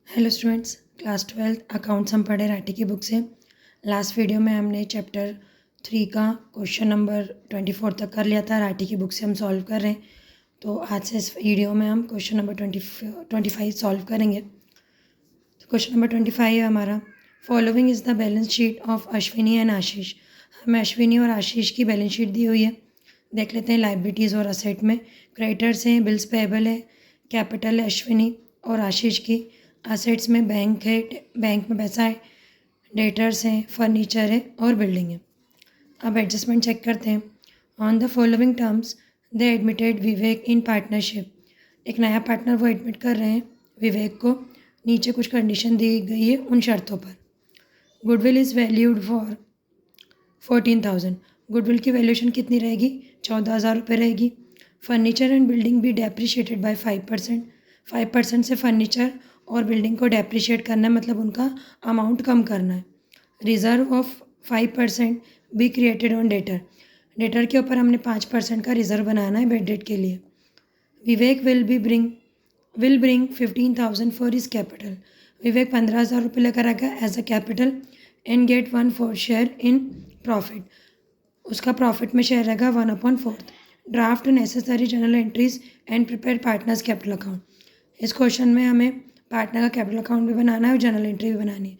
Hello students, class 12 accounts हम पढ़े राठी की बुक से। लास्ट वीडियो में हमने चैप्टर 3 का क्वेश्चन नंबर 24 तक कर लिया था। राठी की बुक से हम सॉल्व कर रहे हैं। तो आज से इस वीडियो में हम क्वेश्चन नंबर 25 सॉल्व करेंगे। तो क्वेश्चन नंबर 25 है हमारा, following is the balance sheet of Ashwini and Ashish. हमें अश्विनी और आशीष की बैलेंस शीट दी हुई है। देख लेते हैं लाइबिलिटीज़ और असेट में। क्रेडिटर्स हैं, बिल्स पेएबल है, कैपिटल है अश्विनी और आशीष की। असेट्स में बैंक है, बैंक में पैसा है, डेटर्स हैं, फर्नीचर है और बिल्डिंग है। अब एडजस्टमेंट चेक करते हैं। On the following terms they admitted Vivek in partnership. एक नया पार्टनर वो एडमिट कर रहे हैं विवेक को। नीचे कुछ कंडीशन दी गई है उन शर्तों पर। Goodwill is valued for 14,000। Goodwill की वैल्यूएशन कितनी रहेगी? 14,000 रुपये रहेगी। फर्नीचर एंड बिल्डिंग भी डेप्रिशिएटेड बाय 5%। 5% से फर्नीचर और बिल्डिंग को डेप्रिशिएट करना है, मतलब उनका अमाउंट कम करना है। Reserve of 5% be created on debtor. Debtor के ऊपर हमने 5% का रिजर्व बनाना है बेड डेट के लिए। Vivek will bring 15,000 for his capital. Vivek 15,000 रुपये लेकर आएगा as a capital and get 1/4 share in profit. उसका प्रॉफिट में शेयर रहेगा 1/4। Draft necessary general entries and prepare partners capital account. इस क्वेश्चन में हमें पार्टनर का कैपिटल अकाउंट भी बनाना है और जनरल एंट्री भी बनानी है।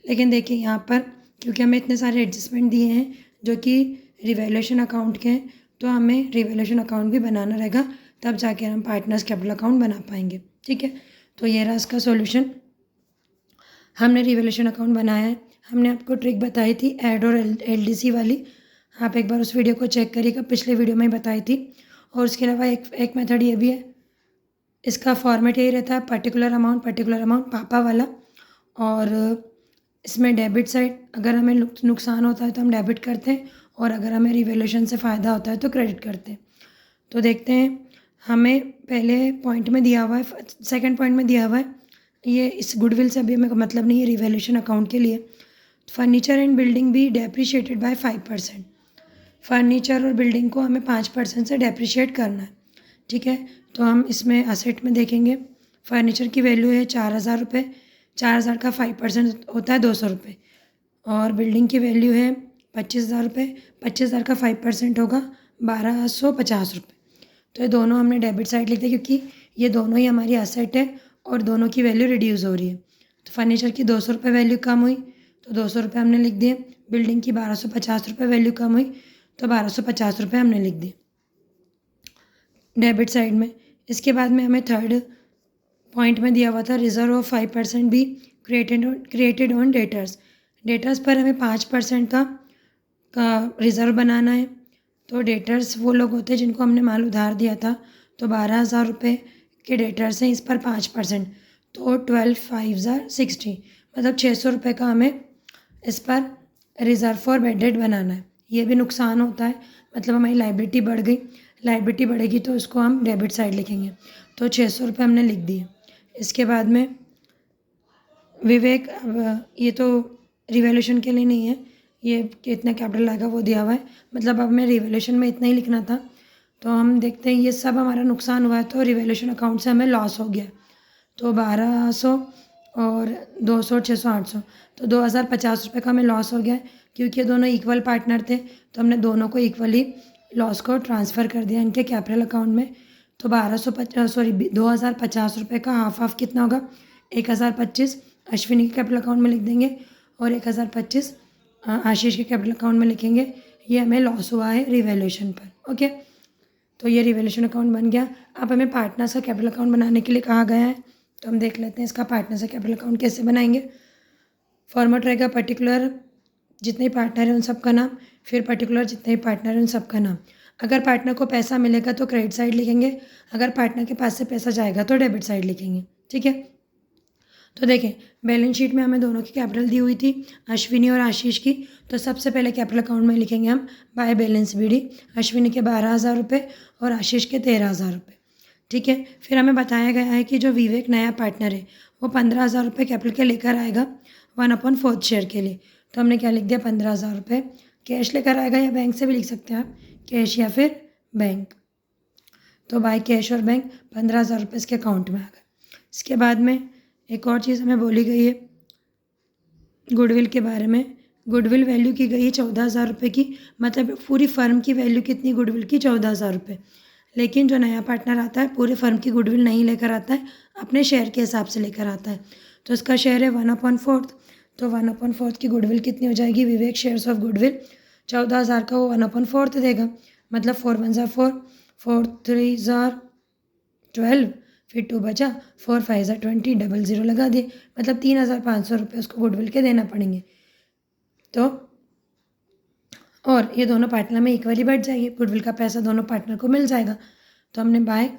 लेकिन देखिए यहाँ पर, क्योंकि हमें इतने सारे एडजस्टमेंट दिए हैं जो कि रिवैल्यूएशन अकाउंट के हैं, तो हमें रिवैल्यूएशन अकाउंट भी बनाना रहेगा, तब जाके हम पार्टनर्स कैपिटल अकाउंट बना पाएंगे। ठीक है, तो ये रहा इसका सॉल्यूशन। हमने रिवैल्यूएशन अकाउंट बनाया है। हमने आपको ट्रिक बताई थी ऐड और एलडीसी वाली। आप एक बार उस वीडियो को चेक करिएगा, पिछले वीडियो में ही बताई थी। और उसके अलावा एक मेथड ये भी है। इसका फॉर्मेट यही रहता है, पर्टिकुलर अमाउंट पापा वाला। और इसमें डेबिट साइड, अगर हमें नुकसान होता है तो हम डेबिट करते हैं, और अगर हमें रिवैल्यूएशन से फ़ायदा होता है तो क्रेडिट करते हैं। तो देखते हैं, हमें पहले पॉइंट में दिया हुआ है, सेकंड पॉइंट में दिया हुआ है, ये इस गुडविल से अभी हमें मतलब नहीं है रिवैल्यूएशन अकाउंट के लिए। फर्नीचर एंड बिल्डिंग भी डेप्रिशिएटेड बाय 5%। फर्नीचर और बिल्डिंग को हमें 5% से डेप्रिशिएट करना है। ठीक है, तो हम इसमें असेट में देखेंगे। फर्नीचर की वैल्यू है 4,000 रुपये। 4,000 का 5% होता है 200 रुपये। और बिल्डिंग की वैल्यू है 25,000 रुपये। 25,000 का 5% होगा 1,250 रुपये। तो ये दोनों हमने डेबिट साइड लिख दिया, क्योंकि ये दोनों ही हमारी असेट है और दोनों की वैल्यू रिड्यूस हो रही है। तो फर्नीचर की 200 रुपये वैल्यू कम हुई तो 200 रुपये हमने लिख दिए। बिल्डिंग की 1,250 रुपये वैल्यू कम हुई तो 1,250 रुपये हमने लिख दिए डेबिट साइड में। इसके बाद में हमें थर्ड पॉइंट में दिया हुआ था, रिजर्व ऑफ 5% भी क्रिएटेड ऑन डेटर्स। डेटर्स पर हमें 5% का रिज़र्व बनाना है। तो डेटर्स वो लोग होते हैं जिनको हमने माल उधार दिया था। तो 12,000 रुपये के डेटर्स हैं, इस पर 5%, तो 12,560, मतलब 600 रुपये का हमें इस पर रिज़र्व फॉर बेड डेट बनाना है। ये भी नुकसान होता है, मतलब हमारी लाइबिलिटी बढ़ गई। लाइबिलिटी बढ़ेगी तो उसको हम डेबिट साइड लिखेंगे। तो 600 रुपये हमने लिख दिए। इसके बाद में विवेक, अब ये तो रिवैल्यूएशन के लिए नहीं है, ये कितना कैपिटल आएगा वो दिया हुआ है, मतलब अब हमें रिवैल्यूएशन में इतना ही लिखना था। तो हम देखते हैं, ये सब हमारा नुकसान हुआ है, तो रिवैल्यूएशन अकाउंट से हमें लॉस हो गया। तो 1,200 और 200, 600, 800, तो 2,050 रुपये का हमें लॉस हो गया है। क्योंकि ये दोनों इक्वल पार्टनर थे तो हमने दोनों को इक्वली लॉस को ट्रांसफ़र कर दिया इनके कैपिटल अकाउंट में। तो 2,050 रुपये का हाफ कितना होगा? 1,025 अश्विनी के कैपिटल अकाउंट में लिख देंगे और 1,025 आशीष के कैपिटल अकाउंट में लिखेंगे। ये हमें लॉस हुआ है रिवैल्यूएशन पर। ओके, तो ये रिवैल्यूएशन अकाउंट बन गया। अब हमें पार्टनर्स का कैपिटल अकाउंट बनाने के लिए कहा गया है, तो हम देख लेते हैं इसका पार्टनर्स का कैपिटल अकाउंट कैसे बनाएंगे। फॉर्मेट रहेगा पर्टिकुलर जितने पार्टनर हैं उन सब का नाम, फिर पर्टिकुलर जितने पार्टनर हैं उन सब का नाम। अगर पार्टनर को पैसा मिलेगा तो क्रेडिट साइड लिखेंगे, अगर पार्टनर के पास से पैसा जाएगा तो डेबिट साइड लिखेंगे। ठीक है, तो देखें, बैलेंस शीट में हमें दोनों की कैपिटल दी हुई थी, अश्विनी और आशीष की। तो सबसे पहले कैपिटल अकाउंट में लिखेंगे हम बाय बैलेंस बीडी। अश्विनी के 12,000 रुपये और आशीष के 13,000 रुपये। ठीक है, फिर हमें बताया गया है कि जो विवेक नया पार्टनर है वो 15,000 रुपये कैपिटल के लेकर आएगा 1/4 शेयर के लिए। तो हमने क्या लिख दिया? 15,000 रुपये कैश लेकर आएगा, या बैंक से भी लिख सकते हैं आप, कैश या फिर बैंक। तो बाय कैश और बैंक 15,000 रुपये इसके अकाउंट में आ गए। इसके बाद में एक और चीज़ हमें बोली गई है गुडविल के बारे में। गुडविल वैल्यू की गई है 14,000 रुपये की, मतलब पूरी फर्म की वैल्यू कितनी गुडविल की, 14,000 रुपये। लेकिन जो नया पार्टनर आता है पूरे फर्म की गुडविल नहीं लेकर आता है, अपने शेयर के हिसाब से लेकर आता है। तो इसका शेयर है 1/4, तो 1/4 की गुडविल कितनी हो जाएगी, विवेक शेयर्स ऑफ गुडविल 14,000 का वो 1/4 देगा, मतलब 4 1 ज़ा 4, 4 3 ज़ा 12, फिर 2 बचा, 4 5 ज़ा 20, 00 लगा दिए, मतलब 3,500 रुपये उसको गुडविल के देना पड़ेंगे। तो और ये दोनों पार्टनर में इक्वली बढ़ जाएगी, गुडविल का पैसा दोनों पार्टनर को मिल जाएगा। तो हमने बाय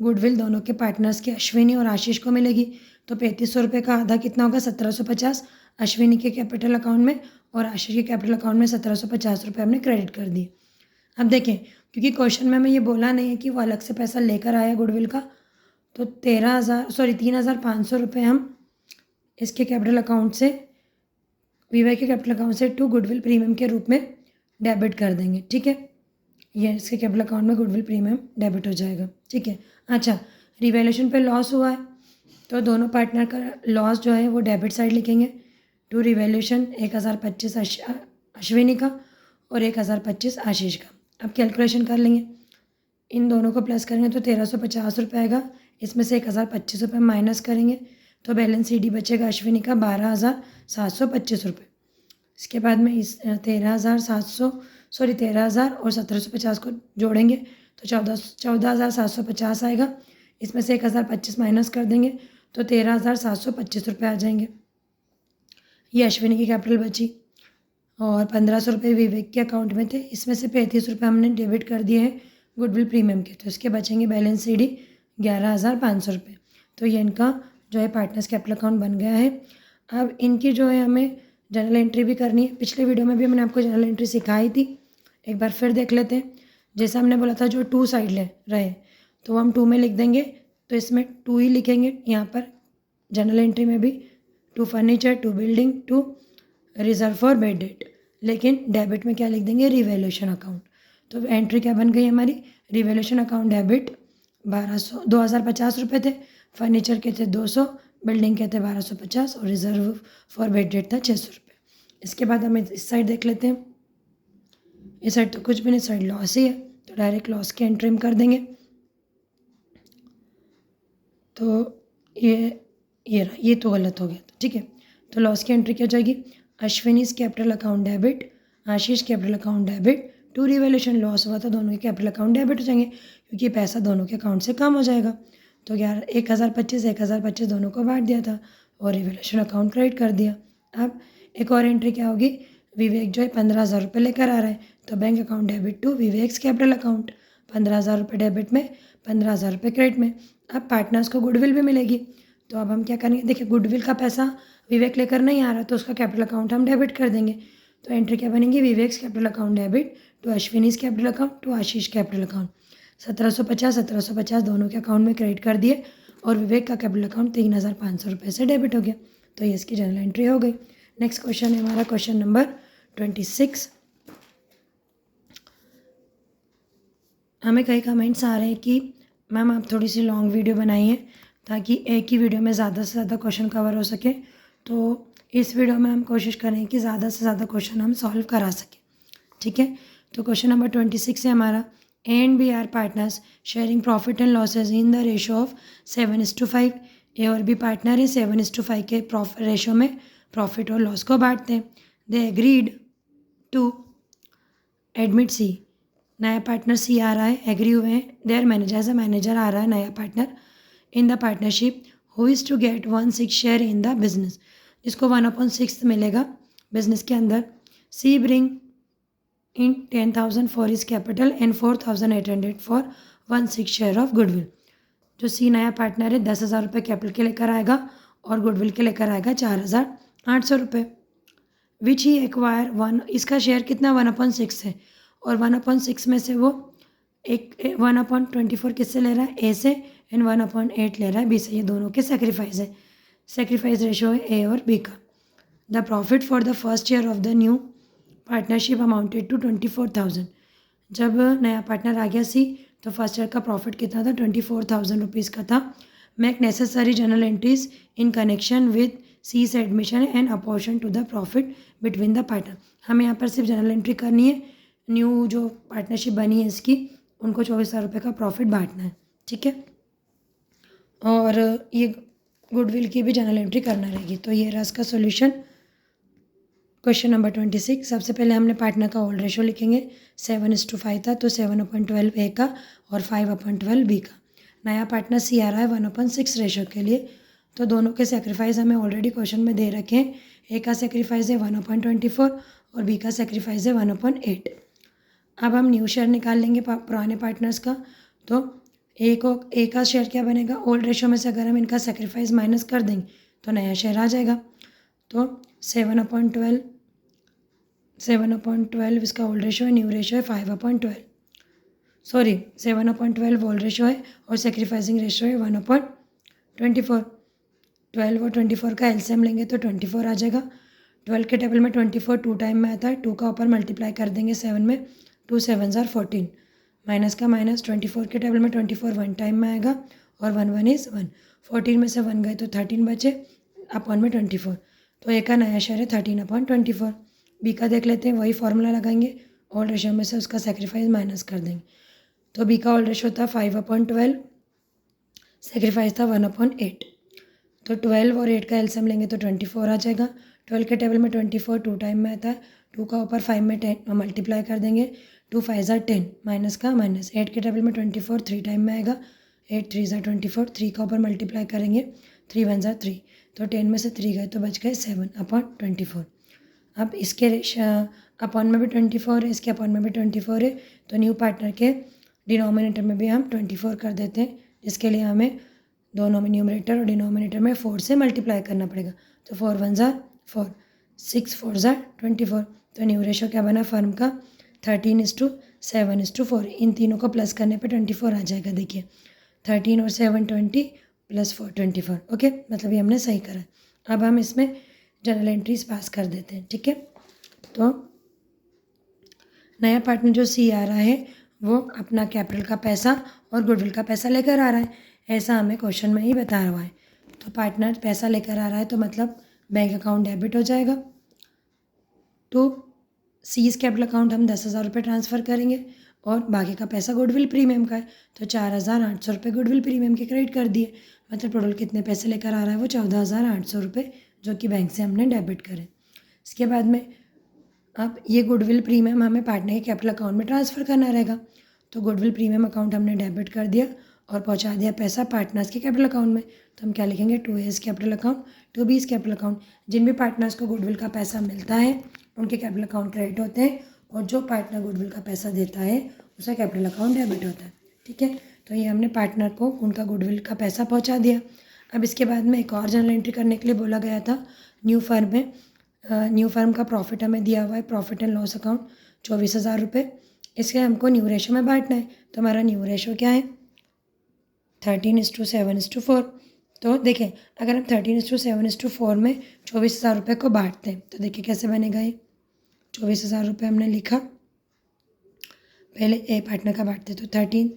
गुडविल दोनों के पार्टनर्स के अश्विनी और आशीष को मिलेगी। तो 3,500 रुपये का आधा कितना होगा, 1,750 अश्विनी के कैपिटल अकाउंट में, और आशीष के कैपिटल अकाउंट में 1,750 रुपये हमने क्रेडिट कर दिए। अब देखें, क्योंकि क्वेश्चन में हमें ये बोला नहीं है कि वो अलग से पैसा लेकर आया गुडविल का, तो 3,500 रुपये हम इसके कैपिटल अकाउंट से, विवेक के कैपिटल अकाउंट से टू गुडविल प्रीमियम के रूप में डेबिट कर देंगे। ठीक है, ये इसके कैपिटल अकाउंट में गुडविल प्रीमियम डेबिट हो जाएगा। ठीक है, अच्छा, रिवैल्यूएशन पे लॉस हुआ है तो दोनों पार्टनर का लॉस जो है वो डेबिट साइड लिखेंगे। टू रिवैल्यूएशन 1,025 अश्विनी का और 1,025 आशीष का। अब कैलकुलेशन कर लेंगे, इन दोनों को प्लस करेंगे तो 1,350 रुपये आएगा, इसमें से 1,025 रुपये माइनस करेंगे तो बैलेंस CD बचेगा अश्विनी का 12,725 रुपये। इसके बाद में इस 13,000 और 1,750 को जोड़ेंगे तो 14,750 आएगा, इसमें से 1,025 माइनस कर देंगे तो 13,725 रुपये आ जाएंगे। ये अश्विनी की कैपिटल बची, और 1,500 रुपये विवेक के अकाउंट में थे, इसमें से 35 रुपये हमने डेबिट कर दिए हैं गुडविल प्रीमियम के, तो इसके बचेंगे बैलेंस CD 11,500 रुपये। तो ये इनका जो है पार्टनर्स कैपिटल अकाउंट बन गया है। अब इनकी जो है हमें जनरल एंट्री भी करनी है। पिछले वीडियो में भी मैंने आपको जनरल एंट्री सिखाई थी, एक बार फिर देख लेते हैं। जैसा हमने बोला था जो 2 साइड ले रहे तो हम 2 में लिख देंगे, तो इसमें 2 ही लिखेंगे यहाँ पर जनरल एंट्री में भी, 2 furniture, 2 building, 2 reserve for bed date. लेकिन डेबिट में क्या लिख देंगे, रिवैल्यूएशन अकाउंट। तो एंट्री क्या बन गई हमारी, रिवैल्यूएशन अकाउंट डेबिट 2,050 रुपये थे, फर्नीचर के थे 200, बिल्डिंग के थे 1,250 और रिजर्व फॉर बेड डेट था 600 रुपये। इसके बाद हम इस साइड देख लेते हैं, इस साइड तो कुछ भी नहीं, साइड लॉस ही है, तो डायरेक्ट लॉस की एंट्री हम कर देंगे। तो ये तो गलत हो गया, ठीक है। तो लॉस की एंट्री क्या हो जाएगी, Ashwini's capital account debit, Ashish capital account debit, to revaluation loss हुआ था, दोनों के कैपिटल अकाउंट डेबिट हो जाएंगे क्योंकि पैसा दोनों के अकाउंट से कम हो जाएगा। तो 1,025 दोनों को बांट दिया था और रिवैल्यूएशन अकाउंट क्रेडिट कर दिया। अब एक और एंट्री क्या होगी, विवेक जो है 15,000 रुपये लेकर आ रहा है, तो bank account debit to Vivek's capital account, 15,000 रुपये डेबिट में, 15,000 रुपये क्रेडिट में। अब पार्टनर्स को गुडविल भी मिलेगी, तो अब हम क्या करेंगे, देखिए गुडविल का पैसा विवेक लेकर नहीं आ रहा तो उसका कैपिटल अकाउंट हम डेबिट कर देंगे। तो एंट्री क्या बनेगी, Vivek's capital account debit to Ashwini's capital account to Ashish capital account. 1,750 दोनों के अकाउंट में क्रेडिट कर दिए और विवेक का कैपिटल अकाउंट 3,500 रुपये से डेबिट हो गया। तो ये इसकी जनरल एंट्री हो गई। नेक्स्ट क्वेश्चन है हमारा क्वेश्चन नंबर 26। हमें कई कमेंट्स आ रहे हैं कि मैम आप थोड़ी सी लॉन्ग वीडियो बनाइए ताकि एक ही वीडियो में ज़्यादा से ज़्यादा क्वेश्चन कवर हो सके। तो इस वीडियो में हम कोशिश करें कि ज़्यादा से ज़्यादा क्वेश्चन हम सॉल्व करा सकें, ठीक है। तो क्वेश्चन नंबर 26 है हमारा, A and B are partners sharing profit and losses in the ratio of 7:5। A और बी पार्टनर है, 7:5 के रेशो में प्रॉफिट और लॉस को बांटते हैं। They agreed to admit C, नया पार्टनर सी आ रहा है, एग्री हुए हैं, their manager as a manager आ रहा है नया partner in the partnership, who is to get 1/6 share in the business, जिसको 1/6 मिलेगा बिजनेस के अंदर। C bring in 10,000 for his capital and 4,800 for 1/6 share of goodwill. जो सी नया पार्टनर है 10,000 रुपये कैपिटल के लेकर आएगा और गुडविल के लेकर आएगा 4,800 रुपये। विच ही एक्वायर 1, इसका शेयर कितना 1/6 है और 1/6 में से वो 1/24 किससे ले रहा है, ए से, एंड 1/8 ले रहा है बी से। ये दोनों के सेक्रीफाइस है, सेक्रीफाइस रेशो है ए और बी का। The profit for the first year of the new partnership amounted to 24,000। जब नया पार्टनर आ गया सी तो फर्स्ट ईयर का प्रॉफिट कितना था, 24,000 रुपीज़ का था। Make necessary journal entries in connection with C's admission and apportion to the profit between the partner. हमें यहाँ पर सिर्फ जर्नल एंट्री करनी है, न्यू जो पार्टनरशिप बनी है इसकी उनको 24,000 रुपये का प्रॉफिट बांटना है, ठीक है। और ये गुडविल की भी जर्नल एंट्री करना रहेगी। तो ये रहा इसका सोल्यूशन। क्वेश्चन नंबर 26, सबसे पहले हमने पार्टनर का ओल्ड रेशो लिखेंगे। 7:5 था तो 7/12 ए का और 5/12 बी का। नया पार्टनर सी आ रहा है 1/6 रेशो के लिए। तो दोनों के सेक्रीफाइस हमें ऑलरेडी क्वेश्चन में दे रखे हैं। ए का सेक्रीफाइस है 1/24 और बी का सेक्रीफाइस है 1/8। अब हम न्यू शेयर निकाल लेंगे पुराने पार्टनर्स का। तो ए का शेयर क्या बनेगा, ओल्ड रेशो में से अगर हम इनका सेक्रीफाइस माइनस कर देंगे तो नया शेयर आ जाएगा। तो 7/12 इसका ओल्ड रेशो है, न्यू रेशो है 5/12। सॉरी 7/12 ओल्ड रेशो है और सेक्रीफाइसिंग रेशो है 1/24। 12 और 24 का एलसीएम लेंगे तो 24 आ जाएगा। 12 के टेबल में 24 2 टाइम में आता है, 2 का ऊपर मल्टीप्लाई कर देंगे 7 में, 2 7s are 14। माइनस का माइनस, 24 के टेबल में 24 1 टाइम में आएगा और 1 1 इज़ 1। 14 में से 1 गए तो 13 बचे, अपॉन में 24। तो ए का नया शेयर है 13/24। बी का देख लेते हैं, वही फॉर्मूला लगाएंगे, ओल्ड रेशो में से उसका सेक्रीफाइस माइनस कर देंगे। तो बी का ओल्ड रेशो था 5/12, सेक्रीफाइस था 1/8। तो 12 और 8 का एलसीएम लेंगे तो 24 आ जाएगा। 12 के टेबल में 24 2 टाइम में आता है, 2 का ऊपर 5 में 10 मल्टीप्लाई कर देंगे, 2 5s are 10, माइनस का माइनस। 8 के टेबल में 24 3 टाइम में आएगा, 8 3s are 24, 3 का ऊपर मल्टीप्लाई करेंगे, 3 1s are 3। तो 10 में से 3 गए तो बच गए 7/24। अब इसके अपॉन में भी 24 है, इसके अपॉन में भी 24 है, तो न्यू पार्टनर के डिनोमिनेटर में भी हम 24 कर देते हैं, जिसके लिए हमें दोनों में न्यूमरेटर और डिनोमिनेटर में 4 से मल्टीप्लाई करना पड़ेगा। तो 4 1s are 4, 6 4s are 24। तो न्यू रेशो क्या बना फर्म का 13:7:4। इन तीनों को प्लस करने पे 24 आ जाएगा। देखिए 13 और 7 20 प्लस 4 24। ओके, मतलब ये हमने सही करा। अब हम इसमें जनरल एंट्रीज पास कर देते हैं, ठीक है। तो नया पार्टनर जो सी आ रहा है वो अपना कैपिटल का पैसा और गुडविल का पैसा लेकर आ रहा है, ऐसा हमें क्वेश्चन में ही बता रहा है। तो पार्टनर पैसा लेकर आ रहा है तो मतलब बैंक अकाउंट डेबिट हो जाएगा। तो सीज कैपिटल अकाउंट हम 10,000 रुपये ट्रांसफ़र करेंगे और बाकी का पैसा गुडविल प्रीमियम का है, तो 4,800 रुपये गुडविल प्रीमियम के क्रेडिट कर दिए। मतलब टोटल कितने पैसे लेकर आ रहा है वो 14,800 रुपये, जो कि बैंक से हमने डेबिट करें। इसके बाद में अब ये गुडविल प्रीमियम हमें पार्टनर के कैपिटल अकाउंट में ट्रांसफ़र करना रहेगा। तो गुडविल प्रीमियम अकाउंट हमने डेबिट कर दिया और पहुंचा दिया पैसा पार्टनर्स के कैपिटल अकाउंट में। तो हम क्या लिखेंगे, 2A's capital account, 2B's capital account. जिन भी पार्टनर्स को गुडविल का पैसा मिलता है उनके कैपिटल अकाउंट क्रेडिट होते हैं, और जो पार्टनर गुडविल का पैसा देता है उसका कैपिटल अकाउंट डेबिट होता है, ठीक है। तो ये हमने पार्टनर को उनका गुडविल का पैसा पहुँचा दिया। अब इसके बाद में एक और जर्नल एंट्री करने के लिए बोला गया था न्यू फर्म में। न्यू फर्म का प्रॉफिट हमें दिया हुआ है, प्रॉफिट एंड लॉस अकाउंट 24,000 रुपये। इसके हमको न्यू रेशो में बांटना है। तो हमारा न्यू रेशो क्या है, 13:7:4। तो देखें, अगर हम 13:7:4 में 24,000 रुपये को बांटते हैं तो देखिए कैसे बनेगा। ये 24,000 रुपये हमने लिखा, पहले ए पार्टनर का बांटते तो 13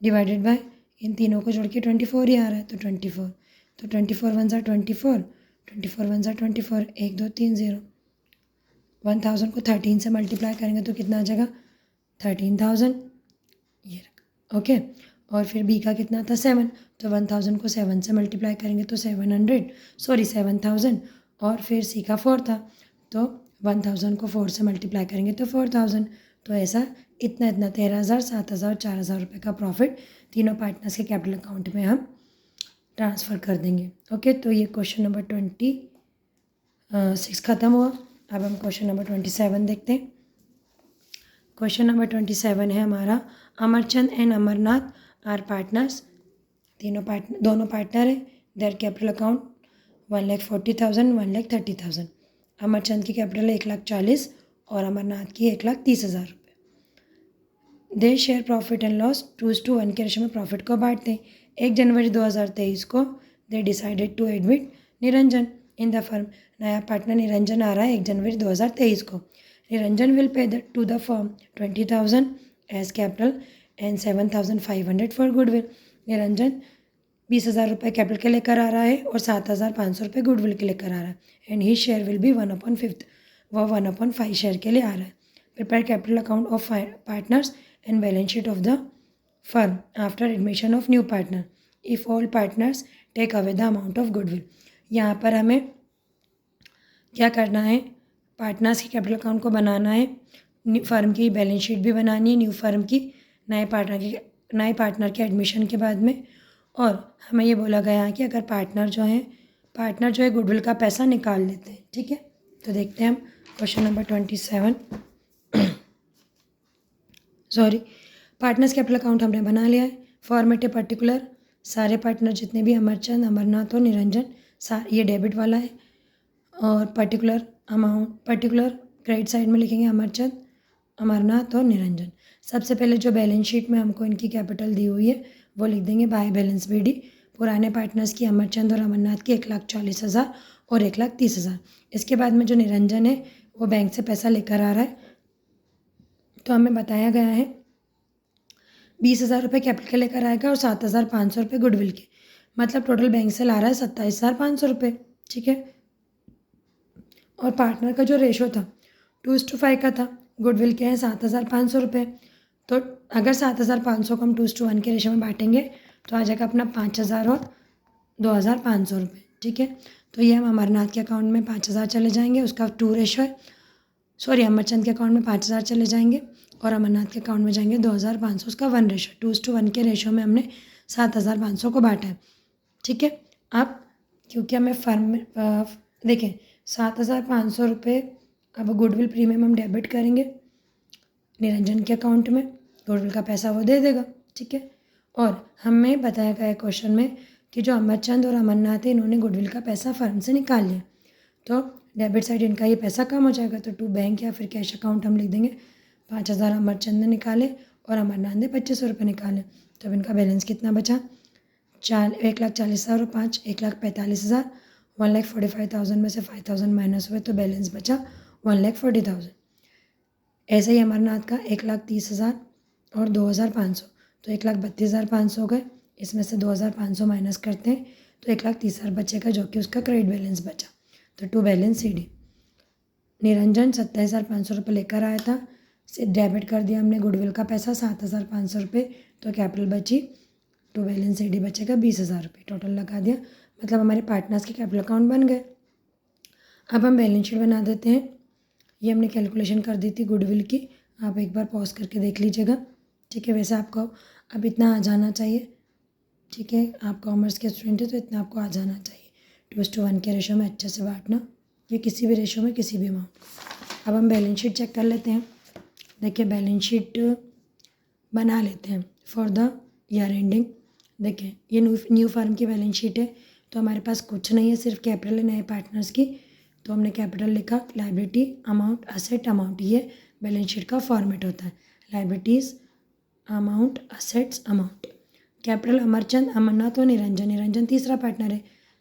डिवाइडेड बाय इन तीनों को जोड़ के 24 ही आ रहा है, तो 24। तो 24 1s are 24, 24 1s are 24, 1 2 3 0। 1000 को 13 से मल्टीप्लाई करेंगे तो कितना आ जाएगा, 13,000। ये रखा, ओके। और फिर बी का कितना था 7, तो 1000 को 7 से मल्टीप्लाई करेंगे तो 7,000। और फिर सी का 4 था, तो 1000 को 4 से मल्टीप्लाई करेंगे तो 4000। तो ऐसा इतना 13,000, 7,000, 4,000 रुपये का प्रॉफिट तीनों पार्टनर्स के कैपिटल अकाउंट में हम ट्रांसफ़र कर देंगे। ओके, तो ये क्वेश्चन नंबर 26 ख़त्म हुआ। अब हम क्वेश्चन नंबर 27 देखते हैं। क्वेश्चन नंबर 27 है हमारा, Amarchand and Amarnath are partners. दोनों पार्टनर हैं। Their capital account 1,40,000, 1,30,000। अमरचंद की कैपिटल है 1,40,000 और अमरनाथ की 1,30,000 रुपये। They share profit and loss 2:1 के रेशो में प्रॉफिट को बांटते हैं। 1 जनवरी 2023 को they decided to admit Niranjan in the firm. नया पार्टनर निरंजन आ रहा है 1 जनवरी 2023 को। Niranjan will pay to the firm 20,000 as capital and 7,500 for goodwill. Niranjan 20,000 रुपये कैपिटल के लेकर आ रहा है और 7,500 रुपये गुडविल के लेकर आ रहा है। And he share will be 1/5, वह 1/5 शेयर के लिए आ रहा है। Prepare capital account of partners and balance sheet of the firm after admission of new partner if all partners take away the amount of goodwill. यहाँ पर हमें क्या करना है, पार्टनर्स की कैपिटल अकाउंट को बनाना है, फर्म की बैलेंस शीट भी बनानी है, न्यू फर्म की, नए पार्टनर के एडमिशन के बाद में। और हमें ये बोला गया है कि अगर पार्टनर जो है गुडविल का पैसा निकाल लेते हैं। ठीक है, तो देखते हैं हम question number 27। Partners capital account हमने बना लिया है। फॉर्मेट पर्टिकुलर, सारे पार्टनर जितने भी अमरचंद, अमरनाथ और निरंजन, ये डेबिट वाला है। और पर्टिकुलर क्रेडिट साइड में लिखेंगे अमरचंद, अमरनाथ और निरंजन। सबसे पहले जो बैलेंस शीट में हमको इनकी कैपिटल दी हुई है वो लिख देंगे बाय बैलेंस BD। पुराने पार्टनर्स की अमरचंद और अमरनाथ की 1,40,000 और 1,30,000। इसके बाद में जो निरंजन है वो बैंक से पैसा लेकर आ रहा है, तो हमें बताया गया है 20,000 रुपये कैपिटल के लेकर आएगा और 7,500 रुपये गुडविल के, मतलब टोटल बैंक से ला रहा है 27,500 रुपये। ठीक है, और पार्टनर का जो रेशो था 2:5 का था, गुडविल के हैं 7,500 रुपये। तो अगर 7,500 को हम 2:1 के रेशो में बांटेंगे तो आ जाएगा अपना 5,000 और 2,500 रुपये। ठीक है, तो ये हम अमरनाथ के अकाउंट में 5,000 चले जाएंगे, उसका 2 रेशो है। अमरचंद के अकाउंट में 5,000 चले जाएंगे और अमरनाथ के अकाउंट में जाएंगे 2,500, उसका 1 रेशो। 2:1 के रेशो में हमने 7,500 को बांटा है। ठीक है, अब क्योंकि हमें फर्म में देखें 7,500 रुपये अब गुडविल प्रीमियम हम डेबिट करेंगे निरंजन के अकाउंट में, गुडविल का पैसा वो दे देगा। ठीक है, और हमें बताया गया क्वेश्चन में कि जो अमरचंद और अमरनाथ है इन्होंने गुडविल का पैसा फर्म से निकाल लिया, तो डेबिट साइड इनका ये पैसा कम हो जाएगा, तो टू बैंक या फिर कैश अकाउंट हम लिख देंगे। 5,000 अमरचंद ने निकाले और अमरनाथ ने 2,500 रुपये निकाले, तो अब इनका बैलेंस कितना बचा, 1,40,000 और 5 1,45,000। 1,45,000 में से 5,000 माइनस हुए तो बैलेंस बचा 1,40,000। ऐसे ही अमरनाथ का 1,30,000 और 2,500, तो 1,32,500 हो गए। इसमें से 2,500 माइनस करते हैं तो 1,30,000 बचेगा, जो कि उसका क्रेडिट बैलेंस बचा। तो टू बैलेंस CD। निरंजन 27,500 रुपये लेकर आया था, से डेबिट कर दिया हमने गुडविल का पैसा 7,500 रुपये, तो कैपिटल बची, टू बैलेंस CD बचेगा 20,000 रुपये। टोटल लगा दिया, मतलब हमारे पार्टनर्स के कैपिटल अकाउंट बन गए। अब हम बैलेंस शीट बना देते हैं। ये हमने कैलकुलेशन कर दी थी गुडविल की, आप एक बार पॉज करके देख लीजिएगा। ठीक है, वैसे आपको अब इतना आ जाना चाहिए। ठीक है, आप कॉमर्स के स्टूडेंट हैं तो इतना आपको आ जाना चाहिए। 2:1 के रेशो में अच्छे से बांटना, ये किसी भी रेशो में किसी भी अमाउंट को। अब हम बैलेंस शीट चेक कर लेते हैं। देखिए बैलेंस शीट बना लेते हैं फॉर द ईयर एंडिंग। देखिए ये न्यू फर्म की बैलेंस शीट है, तो हमारे पास कुछ नहीं है, सिर्फ कैपिटल है नए पार्टनर्स की, तो हमने कैपिटल लिखा, लाइबिलिटी अमाउंट असेट अमाउंट, ये बैलेंस शीट का फॉर्मेट होता है। Liabilities amount assets amount. Capital Amarchand Amarnath और निरंजन तीसरा पार्टनर है,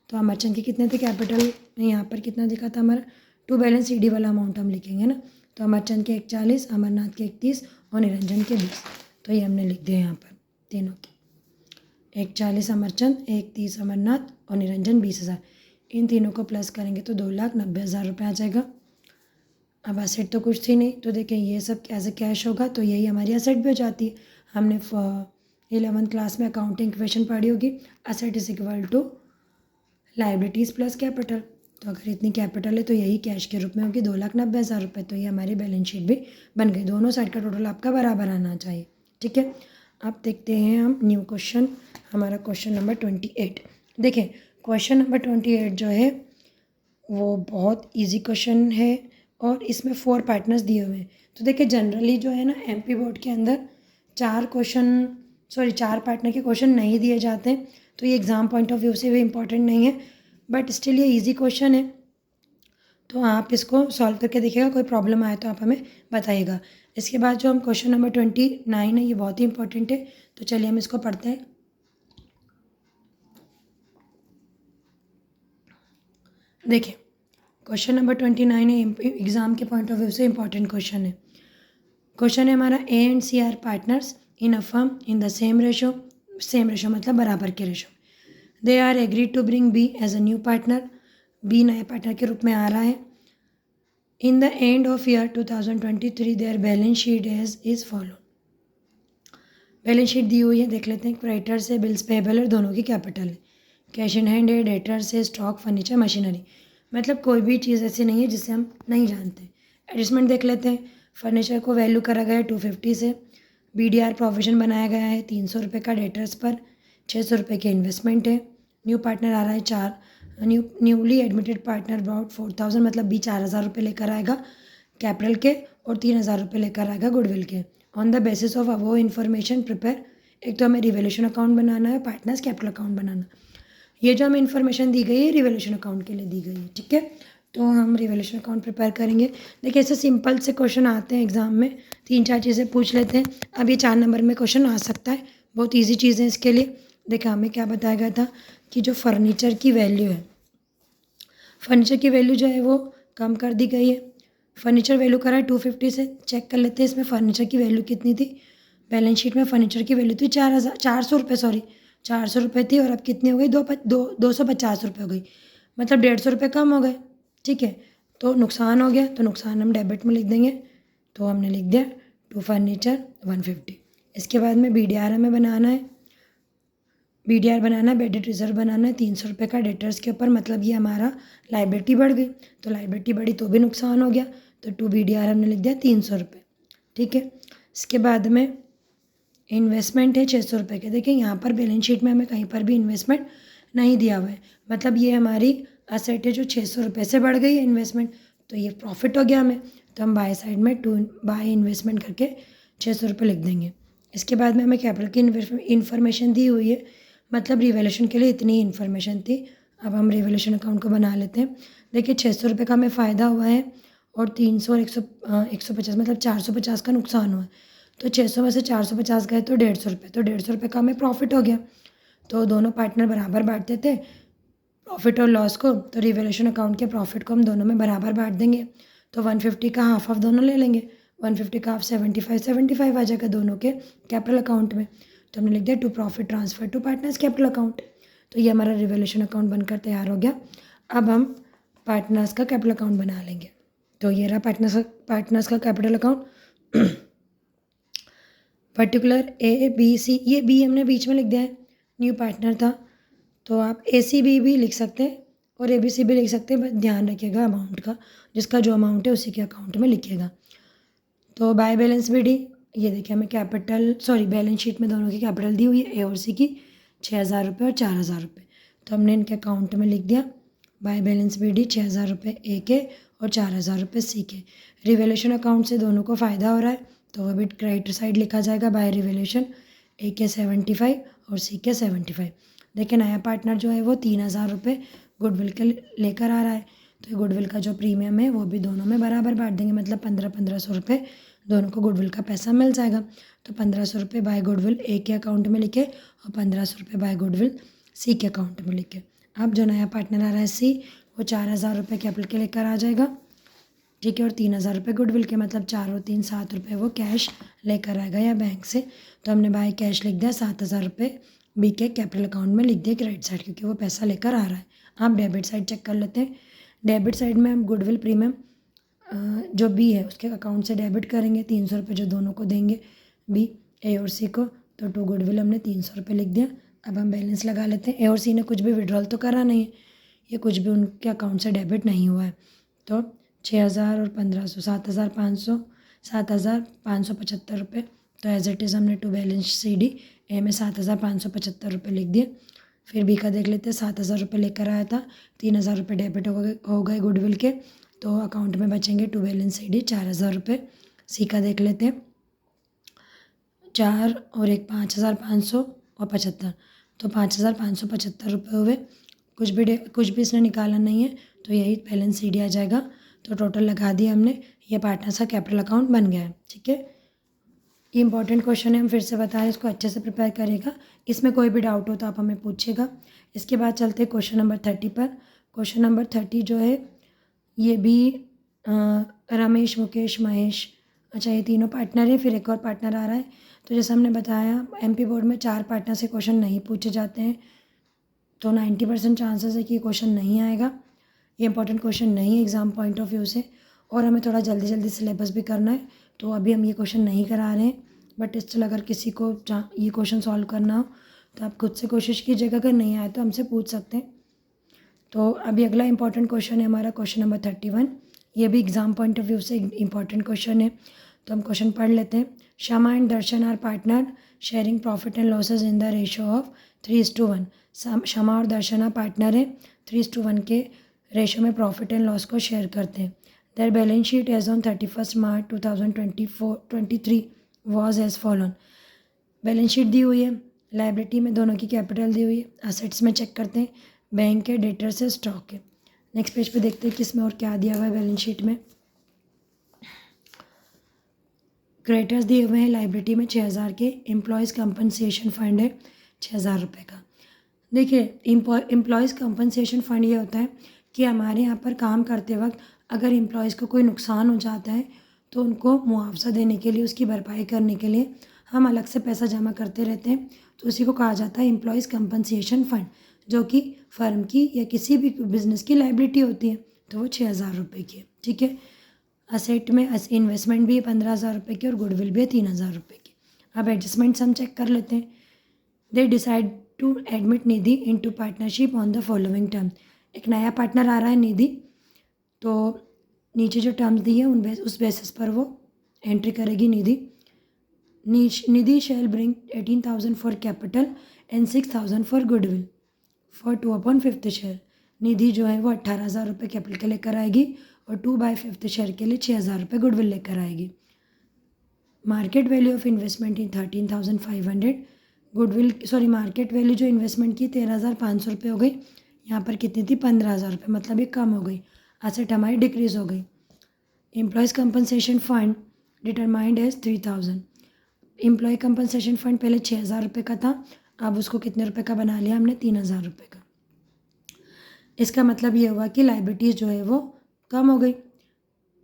तो अमरचंद के कितने थे कैपिटल, यहाँ पर कितना दिखा था हमारा, टू बैलेंस CD वाला अमाउंट हम लिखेंगे ना, तो अमरचंद के 1,40,000, अमरनाथ के 31 और निरंजन के 20, तो ये हमने लिख दिया यहाँ पर तीनों के। 1,40,000 अमरचंद, 1,30,000 अमरनाथ और निरंजन 20,000, इन तीनों को प्लस करेंगे तो 2,90,000 रुपये आ जाएगा। अब असेट तो कुछ थी नहीं, तो देखें ये सब एज ए कैश होगा तो यही हमारी असेट भी हो जाती है। हमने 11th क्लास में अकाउंटिंग इक्वेशन पढ़ी होगी, asset is equal to liabilities plus capital, तो अगर इतनी कैपिटल है तो यही कैश के रूप में होगी 2,90,000 रुपये, तो ये हमारी बैलेंस शीट भी बन गई। दोनों साइड का टोटल आपका बराबर आना चाहिए। ठीक है, अब देखते हैं हम न्यू क्वेश्चन, हमारा क्वेश्चन नंबर 28। देखें क्वेश्चन नंबर 28 जो है वो बहुत ईजी क्वेश्चन है और इसमें 4 पार्टनर्स दिए हुए हैं। तो देखिए जनरली जो है ना MP बोर्ड के अंदर 4 पार्टनर के क्वेश्चन नहीं दिए जाते हैं, तो ये एग्ज़ाम पॉइंट ऑफ व्यू से भी इम्पॉर्टेंट नहीं है, बट स्टिल ये इजी क्वेश्चन है, तो आप इसको सॉल्व करके देखिएगा। कोई प्रॉब्लम आए तो आप हमें बताइएगा। इसके बाद जो हम क्वेश्चन नंबर 29 है, ये बहुत ही इंपॉर्टेंट है, तो चलिए हम इसको पढ़ते हैं। देखिए क्वेश्चन नंबर 29 है, एग्ज़ाम के पॉइंट ऑफ व्यू से इम्पॉर्टेंट क्वेश्चन है। क्वेश्चन है हमारा A and C are partners in a firm in the same ratio मतलब बराबर के ratio. They are agreed to bring B as a new partner. B नए partner के रूप में आ रहा है। In the end of year 2023 their balance sheet is follow. Balance sheet दी हुई है, देख लेते हैं। क्रेडिटर्स है, बिल्स पेबल और दोनों की कैपिटल है। कैश इन हैंड है, डेटर्स है, स्टॉक, फर्नीचर, मशीनरी। मतलब कोई भी चीज़ ऐसी नहीं है जिसे हम नहीं जानते। एडजस्टमेंट देख लेते हैं। फर्नीचर को वैल्यू करा गया है 250 से। BDR प्रोविजन बनाया गया है 300 रुपये का डेटर्स पर। 600 रुपये की इन्वेस्टमेंट है। न्यू पार्टनर आ रहा है 4। न्यूली एडमिटेड पार्टनर अबाउट 4000, मतलब भी 4000 रुपये लेकर आएगा कैपिटल के और 3000 रुपये लेकर आएगा गुडविल के। On the basis of above information prepare. एक तो हमें रिवोल्यूशन अकाउंट बनाना है, पार्टनर्स कैपिटल अकाउंट बनाना। ये जो हमें इन्फॉर्मेशन दी गई है रिवोल्यूशन अकाउंट के लिए दी गई है, ठीक है। तो हम रिवोल्यूशन अकाउंट प्रिपेयर करेंगे। देखिए ऐसे सिंपल से क्वेश्चन आते हैं एग्जाम में, 3-4 चीज़ें पूछ लेते हैं। अब ये 4 नंबर में क्वेश्चन आ सकता है, बहुत ईजी चीज़ है इसके लिए। देखिए हमें क्या बताया गया था कि जो फर्नीचर की वैल्यू है, फर्नीचर की वैल्यू जो है वो कम कर दी गई है। फर्नीचर वैल्यू करा है 250 से। चेक कर लेते हैं इसमें फर्नीचर की वैल्यू कितनी थी। बैलेंस शीट में फर्नीचर की वैल्यू थी 400 रुपये, सॉरी 400 रुपये थी, और अब कितनी हो गई, 250 रुपये हो गई, मतलब 150 रुपये कम हो गए, ठीक है। तो नुकसान हो गया, तो नुकसान हम डेबिट में लिख देंगे। तो हमने लिख दिया टू फर्नीचर 150। इसके बाद में BDR हमें बनाना है। BDR बनाना है, बेडेड रिजर्व बनाना है 300 रुपये का डेटर्स के ऊपर, मतलब ये हमारा लाइबिलिटी बढ़ गई। तो लाइबिलिटी बढ़ी तो भी नुकसान हो गया, तो टू BDR हमने लिख दिया 300 रुपये, ठीक है। इसके बाद में इन्वेस्टमेंट है 600 रुपये के। देखिए यहाँ पर बैलेंस शीट में हमें कहीं पर भी इन्वेस्टमेंट नहीं दिया हुआ है, मतलब ये हमारी असेट है जो 600 रुपये से बढ़ गई है इन्वेस्टमेंट, तो ये प्रॉफिट हो गया हमें। तो हम बाय साइड में बाय इन्वेस्टमेंट करके 600 रुपये लिख देंगे। इसके बाद में हमें कैपिटल की इन्फॉर्मेशन दी हुई है, मतलब रिवैल्यूएशन के लिए इतनी इन्फॉर्मेशन थी। अब हम रिवैल्यूएशन अकाउंट को बना लेते हैं। देखिए 600 रुपये का हमें फ़ायदा हुआ है और 300 और 150, मतलब 450 का नुकसान हुआ है। तो 600 में से 450 गए तो 150 रुपये, तो 150 रुपये का हमें प्रॉफिट हो गया। तो दोनों पार्टनर बराबर बांटते थे प्रॉफिट और लॉस को, तो रिवैल्यूएशन अकाउंट के प्रॉफिट को हम दोनों में बराबर बांट देंगे। तो 150 का हाफ ऑफ दोनों ले लेंगे। 150 का हाफ 75 आ जाएगा दोनों के कैपिटल अकाउंट में। तो हमने लिख दिया to profit transfer to partners capital account. तो ये हमारा रिवैल्यूएशन अकाउंट बनकर तैयार हो गया। अब हम पार्टनर्स का कैपिटल अकाउंट बना लेंगे। तो ये रहा पार्टनर्स का कैपिटल अकाउंट। पर्टिकुलर ABC, ये B हमने बीच में लिख दिया है, न्यू पार्टनर था, तो आप ACB भी लिख सकते हैं और ABC भी लिख सकते हैं, बस ध्यान रखिएगा अमाउंट का, जिसका जो अमाउंट है उसी के अकाउंट में लिखिएगा। तो बाय बैलेंस BD, ये देखिए हमें बैलेंस शीट में दोनों की कैपिटल दी हुई है, A और C की 6000 रुपये और 4000 रुपये। तो हमने इनके अकाउंट में लिख दिया बाय बैलेंस BD 6000 रुपये A के और 4000 रुपये C के। रिवैल्यूएशन अकाउंट से दोनों को फ़ायदा हो रहा है, तो वो भी क्रेडिट साइड लिखा जाएगा बाय रिवैल्यूएशन। A के 75 और C के 75। देखिए नया पार्टनर जो है वो 3000 रुपये गुडविल के लेकर आ रहा है, तो ये गुडविल का जो प्रीमियम है वो भी दोनों में बराबर बांट देंगे, मतलब 1500 रुपये दोनों को गुडविल का पैसा मिल जाएगा। तो 1500 रुपये बाय गुडविल A के अकाउंट में लिखे और 1500 रुपये बाय गुडविल C के अकाउंट में लिखे। अब जो नया पार्टनर आ रहा है C, वो 4000 रुपये कैपिटल के लेकर आ जाएगा, ठीक है, और 3000 रुपये गुडविल के, मतलब 4 और 3 7 रुपये वो कैश लेकर आएगा या बैंक से। तो हमने बाय कैश लिख दिया 7000 रुपये B के कैपिटल अकाउंट में लिख दिया क्रेडिट साइड, क्योंकि वो पैसा लेकर आ रहा है। आप डेबिट साइड चेक कर लेते हैं। डेबिट साइड में हम गुडविल प्रीमियम जो B है उसके अकाउंट से डेबिट करेंगे 300 रुपये, जो दोनों को देंगे B, A और C को। तो टू गुडविल हमने 300 रुपये लिख दिया। अब हम बैलेंस लगा लेते हैं। A और C ने कुछ भी विड्रॉल तो करा नहीं है, ये कुछ भी उनके अकाउंट से डेबिट नहीं हुआ है। तो 6000 और 1500 7575 रुपये। तो एज इट इज़ हमने टू बैलेंस CD A में 7575 रुपये लिख दिए। फिर B का देख लेते हैं, 7000 रुपये लेकर आया था, 3000 रुपये डेबिट हो गए गुडविल के, तो अकाउंट में बचेंगे टू बैलेंस CD 4000 रुपये। C का देख लेते हैं, 4 और 1 5500 और 75, तो 5575 रुपये हुए। कुछ भी इसने निकाला नहीं है, तो यही बैलेंस CD आ जाएगा। तो टोटल लगा दिया हमने, ये पार्टनर्स का कैपिटल अकाउंट बन गया है, ठीक है। ये इंपॉर्टेंट क्वेश्चन है, हम फिर से बता रहे हैं, इसको अच्छे से प्रिपेयर करिएगा। इसमें कोई भी डाउट हो तो आप हमें पूछिएगा। इसके बाद चलते हैं क्वेश्चन नंबर 30 पर। क्वेश्चन नंबर 30 जो है ये भी रमेश, मुकेश, महेश, अच्छा ये तीनों पार्टनर है, फिर एक और पार्टनर आ रहा है। तो जैसे हमने बताया MP बोर्ड में 4 पार्टनर से क्वेश्चन नहीं पूछे जाते हैं, तो 90% चांसेस है कि ये क्वेश्चन नहीं आएगा। ये इंपॉर्टेंट क्वेश्चन नहीं है एग्ज़ाम पॉइंट ऑफ व्यू से, और हमें थोड़ा जल्दी जल्दी सिलेबस भी करना है, तो अभी हम ये क्वेश्चन नहीं करा रहे हैं। बट स्टिल अगर किसी को ये क्वेश्चन सॉल्व करना हो तो आप खुद से कोशिश कीजिएगा, अगर नहीं आए तो हमसे पूछ सकते हैं। तो अभी अगला इंपॉर्टेंट क्वेश्चन है हमारा क्वेश्चन नंबर 31। ये भी एग्ज़ाम पॉइंट ऑफ व्यू से इंपॉर्टेंट क्वेश्चन है, तो हम क्वेश्चन पढ़ लेते हैं। Shama and Darshan are partner sharing profit and losses in the ratio of 3:1। Shama और दर्शना पार्टनर है, 3:1 के रेशो में प्रॉफिट एंड लॉस को शेयर करते हैं। Their balance sheet as on 31 March 2023 was as following. Balance sheet दी हुई है, लाइबिलिटी में दोनों की कैपिटल दी हुई है, असेट्स में चेक करते हैं, बैंक के, डेटर से, स्टॉक है। नेक्स्ट पेज पे देखते हैं किस में और क्या दिया हुआ है बैलेंस शीट में। क्रेडिटर्स दिए हुए हैं लाइबिलिटी में 6,000 के, एम्प्लॉयज़ कंपनसेशन फंड है 6,000 रुपये का। देखिए एम्प्लॉयज़ कंपनसेशन फंड ये होता है कि हमारे यहाँ पर काम करते वक्त अगर एम्प्लॉयज़ को कोई नुकसान हो जाता है तो उनको मुआवजा देने के लिए, उसकी भरपाई करने के लिए हम अलग से पैसा जमा करते रहते हैं, तो उसी को कहा जाता है एम्प्लॉयज़ कंपनसेशन फंड, जो कि फर्म की या किसी भी बिजनेस की लाइबिलिटी होती है। तो वो 6,000 रुपये की है, ठीक है। असेट में इन्वेस्टमेंट भी है 15,000 रुपये की और गुडविल भी है 3,000 रुपये की। अब एडजस्टमेंट्स हम चेक कर लेते हैं। They decide to admit Nidhi into partnership on the following term. एक नया पार्टनर आ रहा है निधि, तो नीचे जो टर्म्स दी है उस बेसिस पर वो एंट्री करेगी Nidhi. Nidhi shall bring 18,000 for capital and 6,000 for goodwill for 2/5 share. Nidhi जो है वो 18,000 रुपये कैपिटल के लेकर आएगी और 2/5 शेयर के लिए 6,000 रुपये गुडविल लेकर आएगी। Market value of investment in 13,500। Goodwill market value जो इन्वेस्टमेंट की 13,500 रुपये हो गई, यहाँ पर कितनी थी 15,000 रुपये, मतलब ये कम हो गई, असेट हमारी डिक्रीज़ हो गई। Employees compensation fund determined as 3,000। Employee compensation fund पहले 6,000 रुपये का था, अब उसको कितने रुपए का बना लिया हमने, 3,000 रुपये का। इसका मतलब ये हुआ कि लाइबिलिटीज़ जो है वो कम हो गई।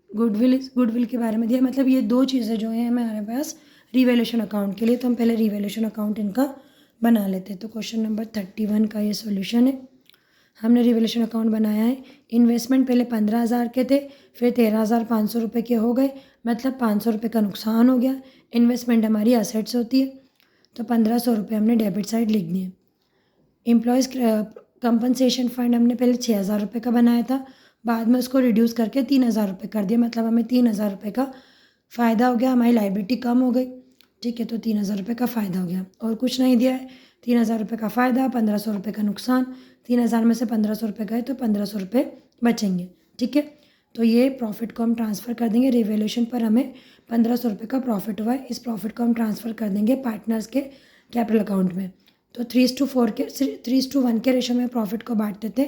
गुडविल के बारे में दिया, मतलब ये दो चीज़ें जो हैं हमारे पास रिवैल्यूएशन अकाउंट के लिए, तो हम पहले रिवैल्यूएशन अकाउंट इनका बना लेते हैं। तो क्वेश्चन नंबर 31 का ये सॉल्यूशन है। हमने रिवैल्यूएशन अकाउंट बनाया है। इन्वेस्टमेंट पहले 15,000 के थे, फिर 13,500 रुपये के हो गए, मतलब 500 रुपये का नुकसान हो गया। इन्वेस्टमेंट हमारी असेट्स होती है, तो 1,500 रुपये हमने डेबिट साइड लिख दिए। एम्प्लॉयज़ कंपनसेशन फंड हमने पहले 6,000 रुपये का बनाया था, बाद में उसको रिड्यूस करके 3,000 रुपये कर दिया, मतलब हमें 3,000 रुपये का फ़ायदा हो गया, हमारी लाइबिलिटी कम हो गई, ठीक है। तो 3,000 रुपये का फ़ायदा हो गया, और कुछ नहीं दिया है। 3,000 रुपये का फ़ायदा, 1,500 रुपये का नुकसान, 3,000 में से 1,500 रुपये गए तो 1,500 रुपये बचेंगे, ठीक है। तो ये प्रॉफिट को हम ट्रांसफ़र कर देंगे। रिवैल्यूएशन पर हमें 1,500 रुपये का प्रॉफिट हुआ है, इस प्रॉफिट को हम ट्रांसफ़र कर देंगे पार्टनर्स के कैपिटल अकाउंट में। तो 3:1 के रेशो में प्रॉफिट को बांटते थे,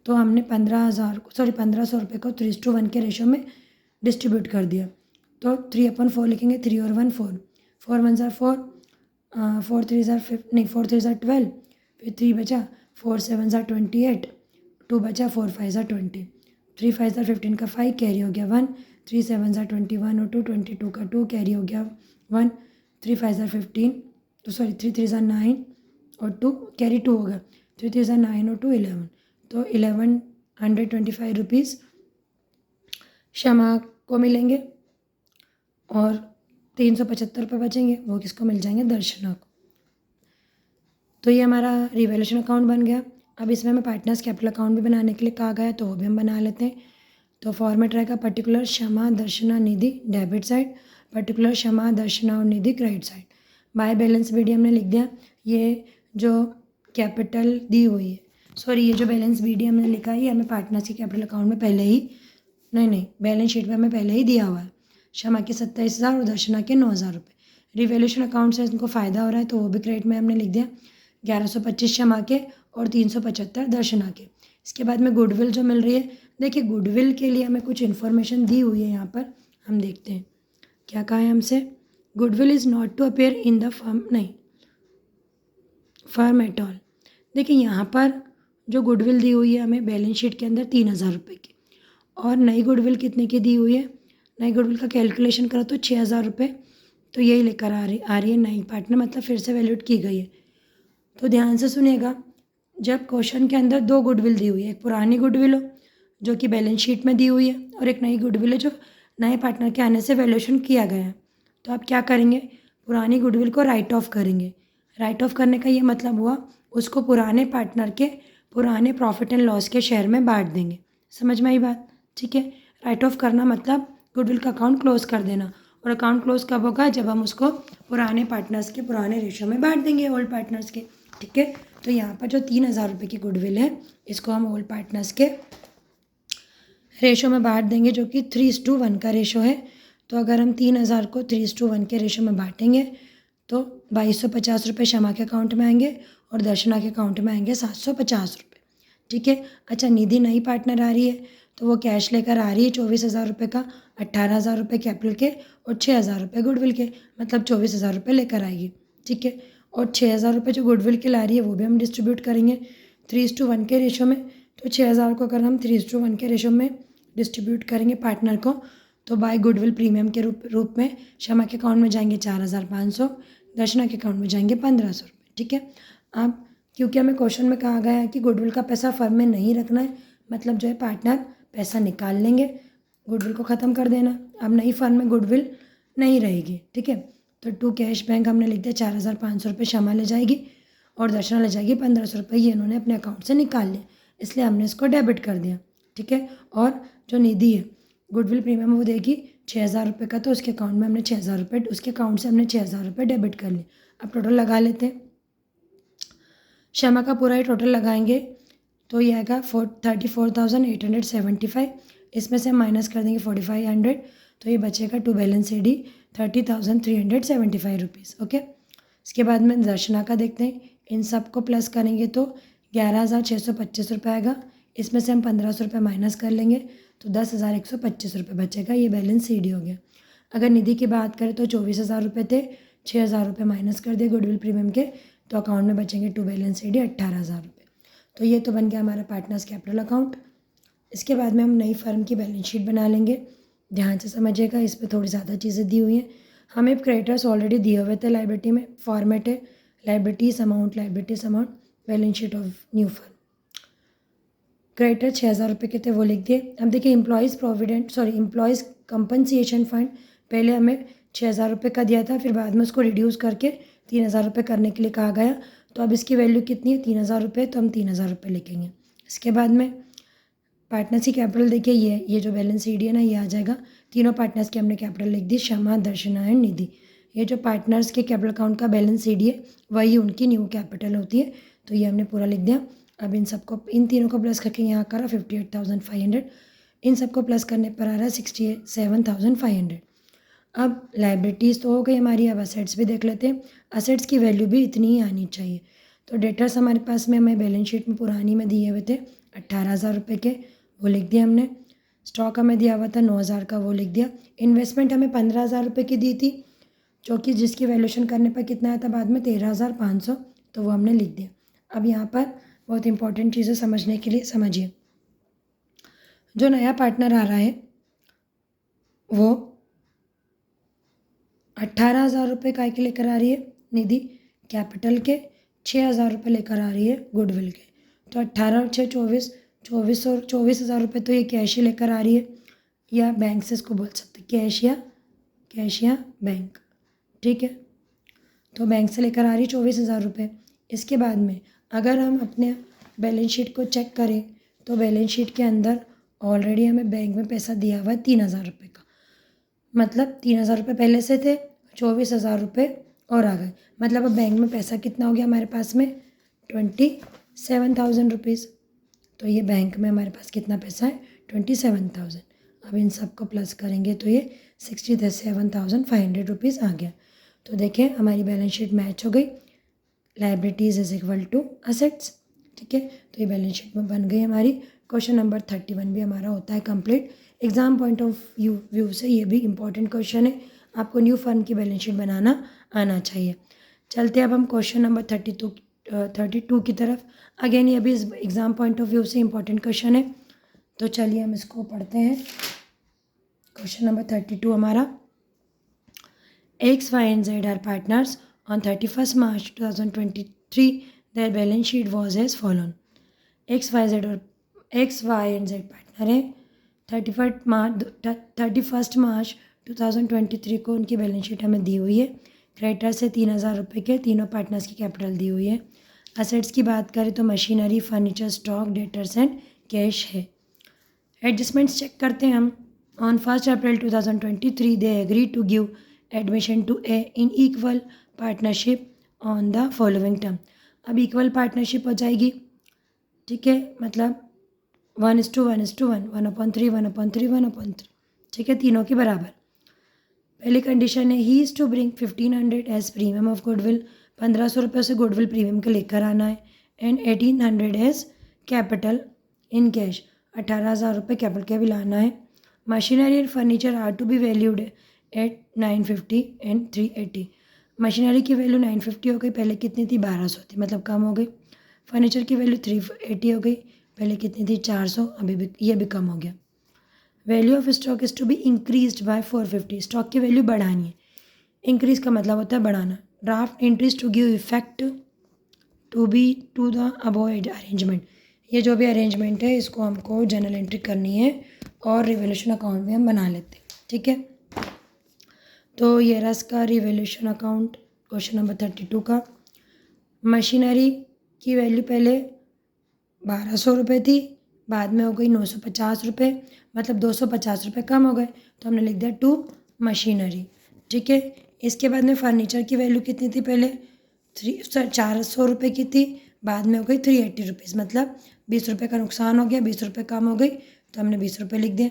तो हमने 1,500 रुपये को 3:1 के रेशो में डिस्ट्रीब्यूट कर दिया। तो 3/4 लिखेंगे, 3 और 1 4, 4 1 ज़ा 4, 4 3 ज़ा 12, फिर 3 बचा, 4 7 ज़ा 28, 2 बचा, 4 5 ज़ा 20, 3 5 ज़ा 15 का 5 कैरी हो गया 1, 3 7 ज़ा 21 और 2 22 का 2 कैरी हो गया 1, 3 5 ज़ा 15, तो 3 3 ज़ा 9 और 2 कैरी 2 होगा, 3 3 ज़ा 9 और 2 11, तो 1,125 रुपीज़ शमा को मिलेंगे और 375 रुपये बचेंगे, वो किसको मिल जाएंगे, दर्शना को। तो ये हमारा रिवैल्यूएशन अकाउंट बन गया। अब इसमें हमें पार्टनर्स कैपिटल अकाउंट भी बनाने के लिए कहा गया है, तो वो भी हम बना लेते हैं। तो फॉर्मेट रहेगा particular Shama Darshana Nidhi debit side, particular Shama Darshana और Nidhi credit side. By balance B D हमने लिख दिया। ये जो कैपिटल दी हुई है, ये जो बैलेंस बी डी हमने लिखा है, ये हमें पार्टनर्स के कैपिटल अकाउंट में पहले ही नहीं बैलेंस शीट में हमें पहले ही दिया हुआ है। शमा के 27,000 और दर्शना के 9,000 रुपये। रिवैल्यूएशन अकाउंट से इनको फ़ायदा हो रहा है, तो वो भी क्रेडिट में हमने लिख दिया। 1,125 शमा के और 375 दर्शना के। इसके बाद में गुडविल जो मिल रही है, देखिए गुडविल के लिए हमें कुछ इन्फॉर्मेशन दी हुई है यहाँ पर, हम देखते हैं क्या कहा है हमसे। Goodwill is not to appear in the firm at all. देखिए यहाँ पर जो गुडविल दी हुई है हमें बैलेंस शीट के अंदर 3,000 रुपये की, और नई गुडविल कितने की दी हुई है, नई गुडविल का कैलकुलेशन करो तो 6,000 रुपये, तो यही लेकर आ रही है नई पार्टनर, मतलब फिर से वैल्यूएट की गई है। तो ध्यान से सुनिएगा, जब क्वेश्चन के अंदर 2 गुडविल दी हुई है, एक पुरानी गुडविल हो जो कि बैलेंस शीट में दी हुई है और एक नई गुडविल है जो नए पार्टनर के आने से वैल्यूएशन किया गया है। तो आप क्या करेंगे, पुरानी गुडविल को राइट ऑफ करेंगे। राइट ऑफ करने का ये मतलब हुआ उसको पुराने पार्टनर के पुराने प्रॉफिट एंड लॉस के शेयर में बांट देंगे। समझ में आई बात? ठीक है। राइट ऑफ करना मतलब गुडविल का अकाउंट क्लोज कर देना, और अकाउंट क्लोज कब होगा, जब हम उसको पुराने पार्टनर्स के पुराने रेशो में बांट देंगे, ओल्ड पार्टनर्स के। ठीक है। तो यहाँ पर जो 3,000 रुपये की गुडविल है इसको हम ओल्ड पार्टनर्स के रेशो में बांट देंगे, जो कि 3:1 का रेशो है। तो अगर हम 3,000 को 3:1 के रेशो में बांटेंगे तो 2,250 रुपये शमा के अकाउंट में आएंगे और दर्शना के अकाउंट में आएंगे 750 रुपये। ठीक है। अच्छा, निधि नई पार्टनर आ रही है तो वो कैश लेकर आ रही है 24,000 रुपये का, 18,000 रुपये कैपिटल के और 6,000 रुपये गुडविल के, मतलब 24,000 रुपये लेकर आएगी। ठीक है। और 6,000 रुपये जो गुडविल के ला रही है वो भी हम डिस्ट्रीब्यूट करेंगे 3:1 के रेशो में। तो 6,000 को अगर हम 3:1 के रेशो में डिस्ट्रीब्यूट करेंगे पार्टनर को, तो बाय गुडविल प्रीमियम के रूप में शमा के अकाउंट में जाएंगे 4,500, दर्शना के अकाउंट में जाएंगे 1,500 रुपये। ठीक है। अब क्योंकि हमें क्वेश्चन में कहा गया है कि गुडविल का पैसा फर्म में नहीं रखना है, मतलब जो है पार्टनर पैसा निकाल लेंगे, गुडविल को ख़त्म कर देना। अब नई फर्म में गुडविल नहीं रहेगी। ठीक है। तो टू कैश बैंक हमने लिख दिया 4,500 रुपये शमा ले जाएगी और दर्शना ले जाएगी 1,500 रुपये। ये इन्होंने अपने अकाउंट से निकाल लिया, इसलिए हमने इसको डेबिट कर दिया। ठीक है। और जो निधि है गुडविल प्रीमियम वो देगी 6,000 रुपये का, तो उसके अकाउंट में हमने 6,000 रुपये, उसके अकाउंट से हमने 6,000 रुपये डेबिट कर लिए। अब टोटल लगा लेते हैं। शमा का पूरा ही टोटल लगाएंगे तो ये आएगा 34,875। इसमें से हम माइनस कर देंगे 4,500, तो ये बचेगा टू बैलेंस एडी 30,375 रुपीज़। ओके। इसके बाद में दर्शना का देखते हैं। इन सब को प्लस करेंगे तो 11,625 रुपये आएगा। इसमें से हम 1,500 रुपये माइनस कर लेंगे तो 10,125 रुपये बचेगा। ये बैलेंस सीडी हो गया। अगर निधि की बात करें तो 24,000 रुपये थे, 6,000 रुपये माइनस कर दिए गुडविल प्रीमियम के, तो अकाउंट में बचेंगे टू बैलेंस सीडी 18,000 रुपये। तो ये तो बन गया हमारा पार्टनर्स कैपिटल अकाउंट। इसके बाद में हम नई फर्म की बैलेंस शीट बना लेंगे। ध्यान से समझिएगा, इस पर थोड़ी ज़्यादा चीज़ें दी हुई हैं। हमें क्रेडिटर्स ऑलरेडी दिए हुए थे, लाइबिलिटी में फॉर्मेट है liabilities amount, balance sheet of new firm. Creditor 6,000 रुपये के थे वो लिख दिए। अब देखिए एम्प्लॉयज़ कंपनसेशन फंड पहले हमें 6,000 रुपये का दिया था, फिर बाद में उसको रिड्यूस करके 3,000 रुपये करने के लिए कहा गया। तो अब इसकी वैल्यू कितनी है, 3,000 रुपये, तो हम 3,000 रुपये लिखेंगे। इसके बाद में पार्टनर्स की कैपिटल देखिए ये जो बैलेंस शीट है ना, ये आ जाएगा। तीनों पार्टनर्स की हमने कैपिटल लिख दी, शमा, दर्शना एंड निधि। ये जो पार्टनर्स के कैपिटल अकाउंट का बैलेंस शीट है वही उनकी न्यू कैपिटल होती है, तो ये हमने पूरा लिख दिया। अब इन तीनों को प्लस करके यहाँ करा 58,500, इन सबको प्लस करने पर आ रहा है 67,500। अब लाइबिलिटीज़ तो हो गई हमारी, अब असेट्स भी देख लेते हैं। असेट्स की वैल्यू भी इतनी ही आनी चाहिए। तो डेटर्स हमारे पास में हमें बैलेंस शीट में पुरानी में दिए हुए थे 18,000 रुपये के, वो लिख दिया हमने। स्टॉक हमें दिया हुआ था 9,000 का, वो लिख दिया। इन्वेस्टमेंट हमें 15,000 रुपये की दी थी, जो कि जिसकी वैल्यूएशन करने पर कितना आया था बाद में 13,500, तो वो हमने लिख दिया। अब यहाँ पर बहुत इंपॉर्टेंट चीज़ें समझने के लिए समझिए। जो नया पार्टनर आ रहा है वो 18,000 रुपये काय के लेकर आ रही है निधि, कैपिटल के 6,000 रुपये लेकर आ रही है गुडविल के। तो 18 और 6 24,000 रुपये तो ये कैश ही लेकर आ रही है, या बैंक से इसको बोल सकते हैं कैश या बैंक। ठीक है। तो बैंक से लेकर आ रही है 24,000 रुपये। इसके बाद में अगर हम अपने बैलेंस शीट को चेक करें तो बैलेंस शीट के अंदर ऑलरेडी हमें बैंक में पैसा दिया हुआ है 3,000 रुपये का, मतलब 3,000 रुपये पहले से थे, 24,000 रुपये और आ गए, मतलब अब बैंक में पैसा कितना हो गया हमारे पास में 27,000 रुपीज़। तो ये बैंक में हमारे पास कितना पैसा है 27,000। अब इन सब को प्लस करेंगे तो ये 67,500 रुपीज़ आ गया। तो देखें हमारी बैलेंस शीट मैच हो गई, liabilities is equal to assets. ठीक है। तो ये बैलेंस शीट में बन गई हमारी। क्वेश्चन नंबर 31 भी हमारा होता है complete. Exam point of view से ये भी इंपॉर्टेंट क्वेश्चन है, आपको न्यू फर्म की बैलेंस शीट बनाना आना चाहिए। चलते अब हम क्वेश्चन नंबर 32 की तरफ। अगेन ये भी एग्ज़ाम पॉइंट ऑफ व्यू से इंपॉर्टेंट क्वेश्चन है, तो चलिए हम इसको पढ़ते हैं। क्वेश्चन नंबर 32 हमारा, X, Y and Z are partners on 31st March 2023. Their balance sheet was as follows. X Y Z और X Y and Z partner है। 31 मार्च 2023 को उनकी बैलेंस शीट हमें दी हुई है। क्रेडिटर से 3,000 रुपये के तीनों पार्टनर्स की कैपिटल दी हुई है। असेट्स की बात करें तो machinery, furniture, stock, debtors and cash है। एडजस्टमेंट्स चेक करते हैं हम। On 1 April 2023 they agree to give admission to A in equal partnership on the following term. अब इक्वल पार्टनरशिप हो जाएगी, ठीक है, मतलब 1:1:1, 1/3, 1/3, 1/3, ठीक है, तीनों के बराबर। पहली कंडीशन है he is to bring 1500 as premium of goodwill, 1500 रुपये से गुडविल प्रीमियम के लेकर आना है, and 1800 as capital in cash, 18,000 रुपये कैपिटल के भी लाना है। Machinery and furniture are to be valued at 950 and 380। Machinery की वैल्यू 950 हो गई, पहले कितनी थी 1200 थी, मतलब कम हो गई। फर्नीचर की वैल्यू 380 हो गई, पहले कितनी थी 400, अभी भी ये भी कम हो गया। Value of stock is to be increased by 450, stock की वैल्यू बढ़ानी है। इंक्रीज का मतलब होता है बढ़ाना। Draft entries to give effect to the above arrangement, ये जो भी अरेंजमेंट है इसको हमको जर्नल एंट्री करनी है और रिवोल्यूशन अकाउंट में हम बना लेते हैं, ठीक है। तो ये रहा इसका रिवोल्यूशन अकाउंट क्वेश्चन नंबर 32 का। मशीनरी की वैल्यू पहले 1200 रुपये थी, बाद में हो गई 950 रुपये, मतलब 250 रुपये कम हो गए, तो हमने लिख दिया टू मशीनरी, ठीक है। इसके बाद में फर्नीचर की वैल्यू कितनी थी, पहले 400 रुपये की थी, बाद में हो गई 380 रुपीज़, मतलब 20 रुपये का नुकसान हो गया, 20 रुपये कम हो गई, तो हमने 20 रुपये लिख दिए।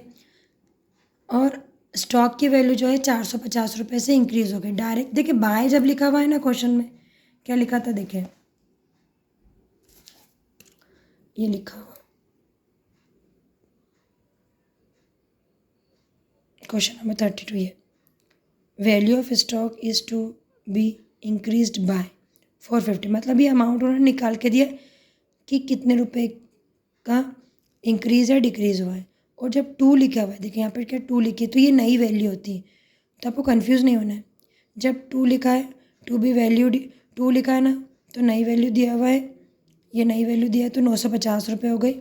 और स्टॉक की वैल्यू जो है 450 रुपये से इंक्रीज़ हो गई डायरेक्ट। देखिए बाय जब लिखा हुआ है ना क्वेश्चन में, क्या लिखा था, देखें ये लिखा हुआ क्वेश्चन नंबर 32 ये value of stock is to be increased by 450, मतलब ये अमाउंट उन्होंने निकाल के दिया कि कितने रुपए का इंक्रीज़ है डिक्रीज़ हुआ है। और जब 2 लिखा हुआ है, देखिए यहाँ पर क्या 2 लिखी है, तो ये नई वैल्यू होती है, तो आपको कन्फ्यूज़ नहीं होना है। जब 2 लिखा है, टू बी वैल्यूड 2 लिखा है ना, तो नई वैल्यू दिया हुआ है, ये नई वैल्यू दिया है, तो 950 रुपये हो गई,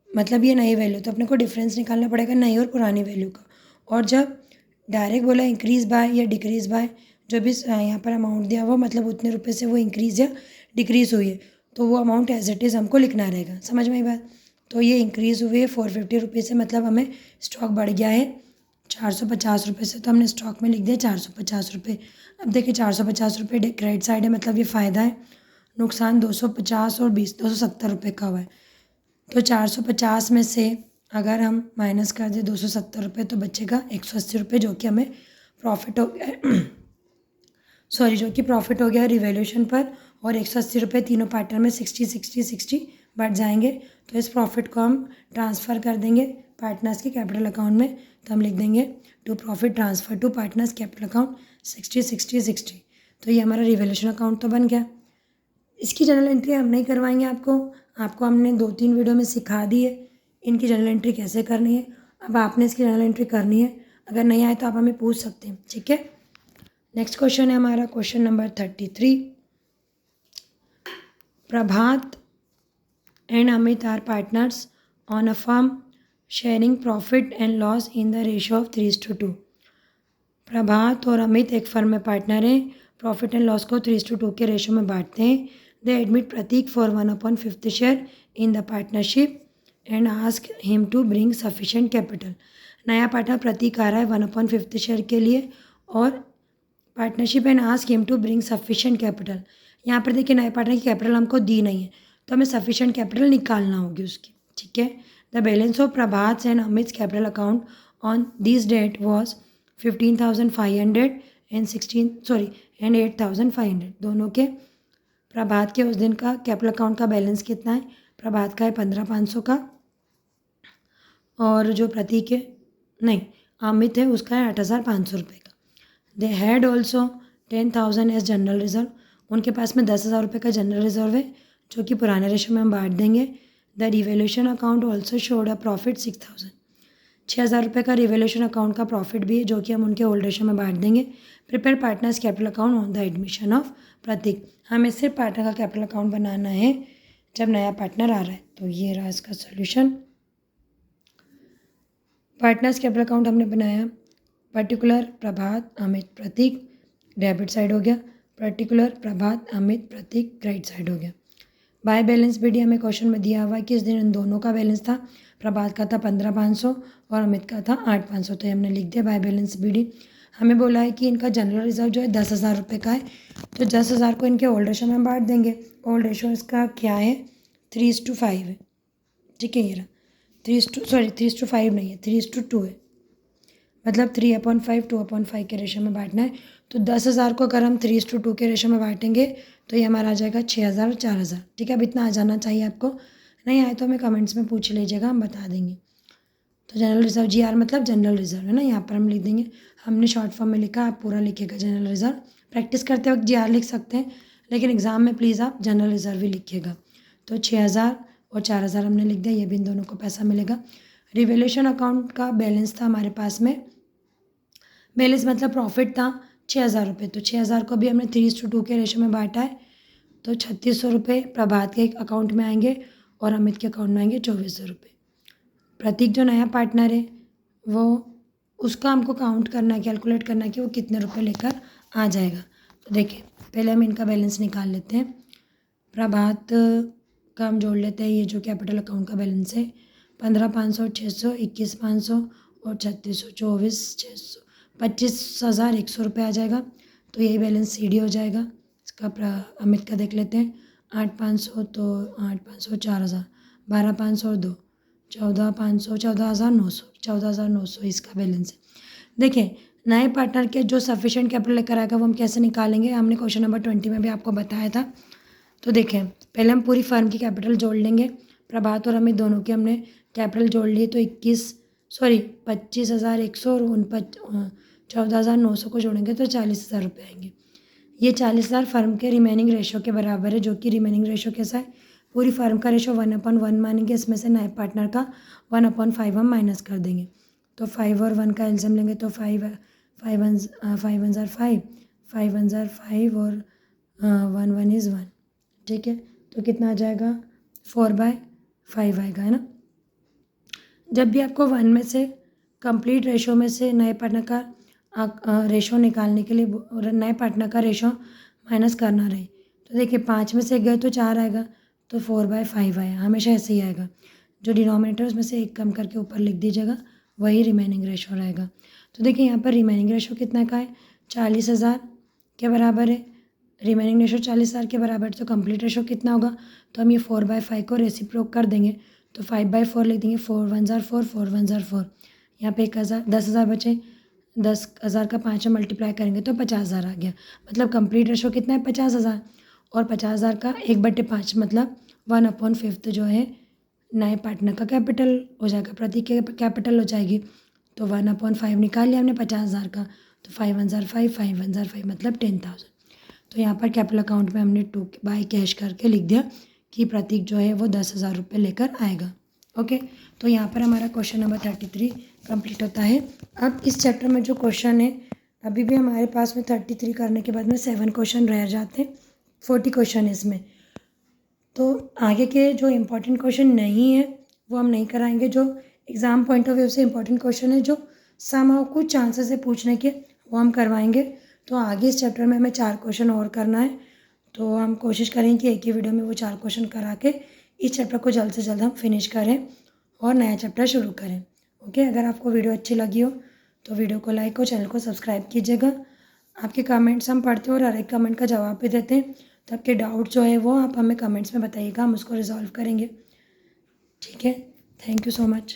मतलब ये नई वैल्यू, तो अपने को डिफरेंस निकालना पड़ेगा नई और पुरानी वैल्यू का। और जब डायरेक्ट बोला इंक्रीज़ बाय या डिक्रीज़ बाय, जो भी यहाँ पर अमाउंट दिया हुआ मतलब उतने रुपए से वो इंक्रीज़ या डिक्रीज़ हुई है, तो वो अमाउंट एज इट इज़ हमको लिखना रहेगा। समझ में आई बात। तो ये इंक्रीज़ हुई है 450 रुपये से, मतलब हमें स्टॉक बढ़ गया है 450 रुपये से, तो हमने स्टॉक में लिख दिया 450 रुपये। अब देखिए 450 रुपये क्रेडिट साइड है, मतलब ये फ़ायदा है, नुकसान 250 और 20 270 रुपये का हुआ है। तो 450 में से अगर हम माइनस कर दें 270 रुपये, तो बचेगा 180 रुपये, जो कि हमें प्रॉफिट हो गया सॉरी जो कि प्रॉफिट हो गया रिवैल्यूएशन पर। और 180 रुपये तीनों पार्टनर में 60 60 60 बढ़ जाएंगे, तो इस प्रॉफिट को हम ट्रांसफ़र कर देंगे पार्टनर्स के कैपिटल अकाउंट में, तो हम लिख देंगे to profit transfer to partners capital account 60 60 60। तो ये हमारा रिवैल्यूएशन अकाउंट तो बन गया। इसकी जर्नल एंट्री हम नहीं करवाएंगे आपको हमने 2-3 वीडियो में सिखा दी है इनकी जर्नल एंट्री कैसे करनी है। अब आपने इसकी जर्नल एंट्री करनी है, अगर नहीं आए तो आप हमें पूछ सकते हैं, ठीक है। नेक्स्ट क्वेश्चन है हमारा question number 33। Prabhat and Amit are partners on a firm sharing profit and loss in the ratio of 3:2। Prabhat और अमित एक फर्म में पार्टनर हैं, प्रॉफिट एंड लॉस को 3:2 के रेशियो में बांटते हैं। They admit Prateek for 1/5 share in the partnership and ask him to bring sufficient capital. नया पार्टनर प्रतीक आ रहा है 1/5 शेयर के लिए, और partnership and ask him to bring sufficient capital. यहाँ पर देखिए नए पार्टनर की कैपिटल हमको दी नहीं है, तो हमें सफिशेंट कैपिटल निकालना होगी उसकी, ठीक है। The balance of Prabhat and Amit capital account on this date was 15,500 and 8,500। दोनों के प्रभात के उस दिन का कैपिटल अकाउंट का बैलेंस कितना है, प्रभात का है 15,500 का, और जो प्रतीक है नहीं अमित है उसका है 8,500 रुपये का। They had also 10,000 as general reserve, उनके पास में 10,000 रुपये का जनरल रिजर्व है, जो कि पुराने रेशो में हम बांट देंगे। The revaluation account also showed a profit 6,000, 6,000 रुपये का रिवैल्यूएशन अकाउंट का प्रॉफिट भी है, जो कि हम उनके होल्ड रेशो में बांट देंगे। Prepare partners capital account on the admission of Prateek, हमें सिर्फ पार्टनर का कैपिटल अकाउंट बनाना है जब नया पार्टनर आ रहा है। तो ये रहा इसका सॉल्यूशन। पार्टनर्स कैपिटल अकाउंट हमने बनाया। पर्टिकुलर प्रभात अमित प्रतीक डेबिट साइड हो गया, पर्टिकुलर प्रभात अमित प्रतीक क्रेडिट साइड हो गया। बाय बैलेंस बीडी हमें क्वेश्चन में दिया हुआ है कि इस दिन इन दोनों का बैलेंस था, प्रभात का था 15,500 और अमित का था 8,500। तो ये हमने लिख दिया बाय बैलेंस बीडी। हमें बोला है कि इनका जनरल रिजर्व जो है 10,000 रुपये का है, तो 10,000 को इनके ओल्ड रेशो में बांट देंगे। ओल्ड रेशो इसका क्या है, 3:5 है। ठीक है, ये रहा 3:5 नहीं है, 3:2 है। मतलब 3/5 2/5 के रेशो में बांटना है। तो 10,000 को अगर हम 3:2 के रेशो में बांटेंगे तो ये हमारा आ जाएगा 6,000 और 4,000। ठीक है, अब इतना आ जाना चाहिए आपको। नहीं आए तो हमें कमेंट्स में पूछ लीजिएगा, हम बता देंगे। तो जनरल रिजर्व GR मतलब जनरल रिजर्व है ना, यहाँ पर हम लिख देंगे। हमने शॉर्ट फॉर्म में लिखा, आप पूरा लिखिएगा जनरल रिजर्व। प्रैक्टिस करते वक्त GR लिख सकते हैं, लेकिन एग्जाम में प्लीज़ आप जनरल रिजर्व ही लिखिएगा। तो 6,000 और 4,000 हमने लिख दिया, ये भी इन दोनों को पैसा मिलेगा। रिवैल्यूएशन अकाउंट का बैलेंस था हमारे पास में, बैलेंस मतलब प्रॉफिट था 6,000 रुपये। तो 6,000 को भी हमने 3:2 के रेशो में बांटा है। तो 3,600 रुपये प्रभात के अकाउंट में आएंगे और अमित के अकाउंट में आएंगे 2,400 रुपये। प्रतीक जो नया पार्टनर है वो, उसका हमको काउंट करना है, कैलकुलेट करना है कि वो कितने रुपए लेकर आ जाएगा। तो देखिए, पहले हम इनका बैलेंस निकाल लेते हैं। प्रभात का हम जोड़ लेते हैं, ये जो कैपिटल अकाउंट का बैलेंस है 15,500, 600, 21,500 और 3,600, 24,600, 25,100 रुपये आ जाएगा। तो यही बैलेंस CD हो जाएगा। इसका अमित का देख लेते हैं, 8,500 तो 8,500 4,000, 12,500 और 2 14,500, 14,900, 14,900 इसका बैलेंस है। देखिए, नए पार्टनर के जो सफिशिएंट कैपिटल लेकर आएगा वो हम कैसे निकालेंगे, हमने क्वेश्चन नंबर 20 में भी आपको बताया था। तो देखें, पहले हम पूरी फर्म की कैपिटल जोड़ लेंगे। प्रभात और अमित दोनों की हमने कैपिटल जोड़ ली, तो 25,100 और 14,900 को जोड़ेंगे तो 40,000 रुपये आएंगे। ये 40,000 फर्म के रिमेनिंग रेशो के बराबर है, जो कि रिमेनिंग रेशो कैसा है, पूरी फर्म का रेशो 1/1 मानेंगे। इसमें से नए पार्टनर का 1/5 हम माइनस कर देंगे। तो 5 और 1 का एल्सियम लेंगे तो 5 5 1 ज़ार 5 5 1 ज़ार 5 और 1 1 इज़ 1। ठीक है, तो कितना आ जाएगा, 4/5 आएगा, है ना। जब भी आपको 1 में से कंप्लीट रेशो में से नए पार्टनर का रेशो निकालने के लिए नए पार्टनर का रेशो माइनस करना रहे, तो देखिए 5 में से गए तो 4 आएगा, तो 4/5 आया। हमेशा ऐसे ही आएगा, जो डिनोमिनेटर उसमें से एक कम करके ऊपर लिख दीजिएगा, वही रिमेनिंग रेशो रहेगा। तो देखिए यहाँ पर रिमेनिंग रेशो कितना का है, 40,000 के बराबर है। रिमेनिंग रेशो 40,000 के बराबर, तो कंप्लीट रेशो कितना होगा, तो हम ये 4/5 को रेसिप्रोक कर देंगे, तो 5/4 लिख देंगे। 4 1 ज़ार 4 4 1 ज़ार 4, यहाँ पे 10,000 बचे। 10,000 का 5 में मल्टीप्लाई करेंगे तो 50,000 आ गया। मतलब कंप्लीट रेशो कितना है, 50,000, और 50,000 का 1/5 मतलब 1/5 जो है नए पार्टनर का कैपिटल हो जाएगा, प्रतीक के कैपिटल हो जाएगी। तो 1/5 निकाल लिया हमने 50,000 का, तो 5 1 ज़ार 5 5 1 ज़ार 5 मतलब 10,000। तो यहाँ पर कैपिटल अकाउंट में हमने 2 बाय कैश करके लिख दिया कि प्रतीक जो है वो 10,000 रुपये लेकर आएगा। ओके, तो यहाँ पर हमारा क्वेश्चन नंबर 33 कंप्लीट होता है। अब इस चैप्टर में जो क्वेश्चन है, अभी भी हमारे पास में 33 करने के बाद में 7 क्वेश्चन रह जाते हैं। 40 क्वेश्चन है इसमें, तो आगे के जो इम्पोर्टेंट क्वेश्चन नहीं है वो हम नहीं कराएंगे। जो एग्ज़ाम पॉइंट ऑफ व्यू से इम्पोर्टेंट क्वेश्चन है, जो समहाउ कुछ चांसेस है पूछने के, वो हम करवाएंगे। तो आगे इस चैप्टर में हमें 4 क्वेश्चन और करना है, तो हम कोशिश करें कि एक ही वीडियो में वो 4 क्वेश्चन करा के इस चैप्टर को जल्द से जल्द हम फिनिश करें और नया चैप्टर शुरू करें। ओके, अगर आपको वीडियो अच्छी लगी हो तो वीडियो को लाइक और चैनल को सब्सक्राइब कीजिएगा। आपके कमेंट्स हम पढ़ते हैं और हर एक कमेंट का जवाब भी देते हैं, तो आपके डाउट जो है वो आप हमें कमेंट्स में बताइएगा, हम उसको रिजॉल्व करेंगे। ठीक है, थैंक यू सो मच।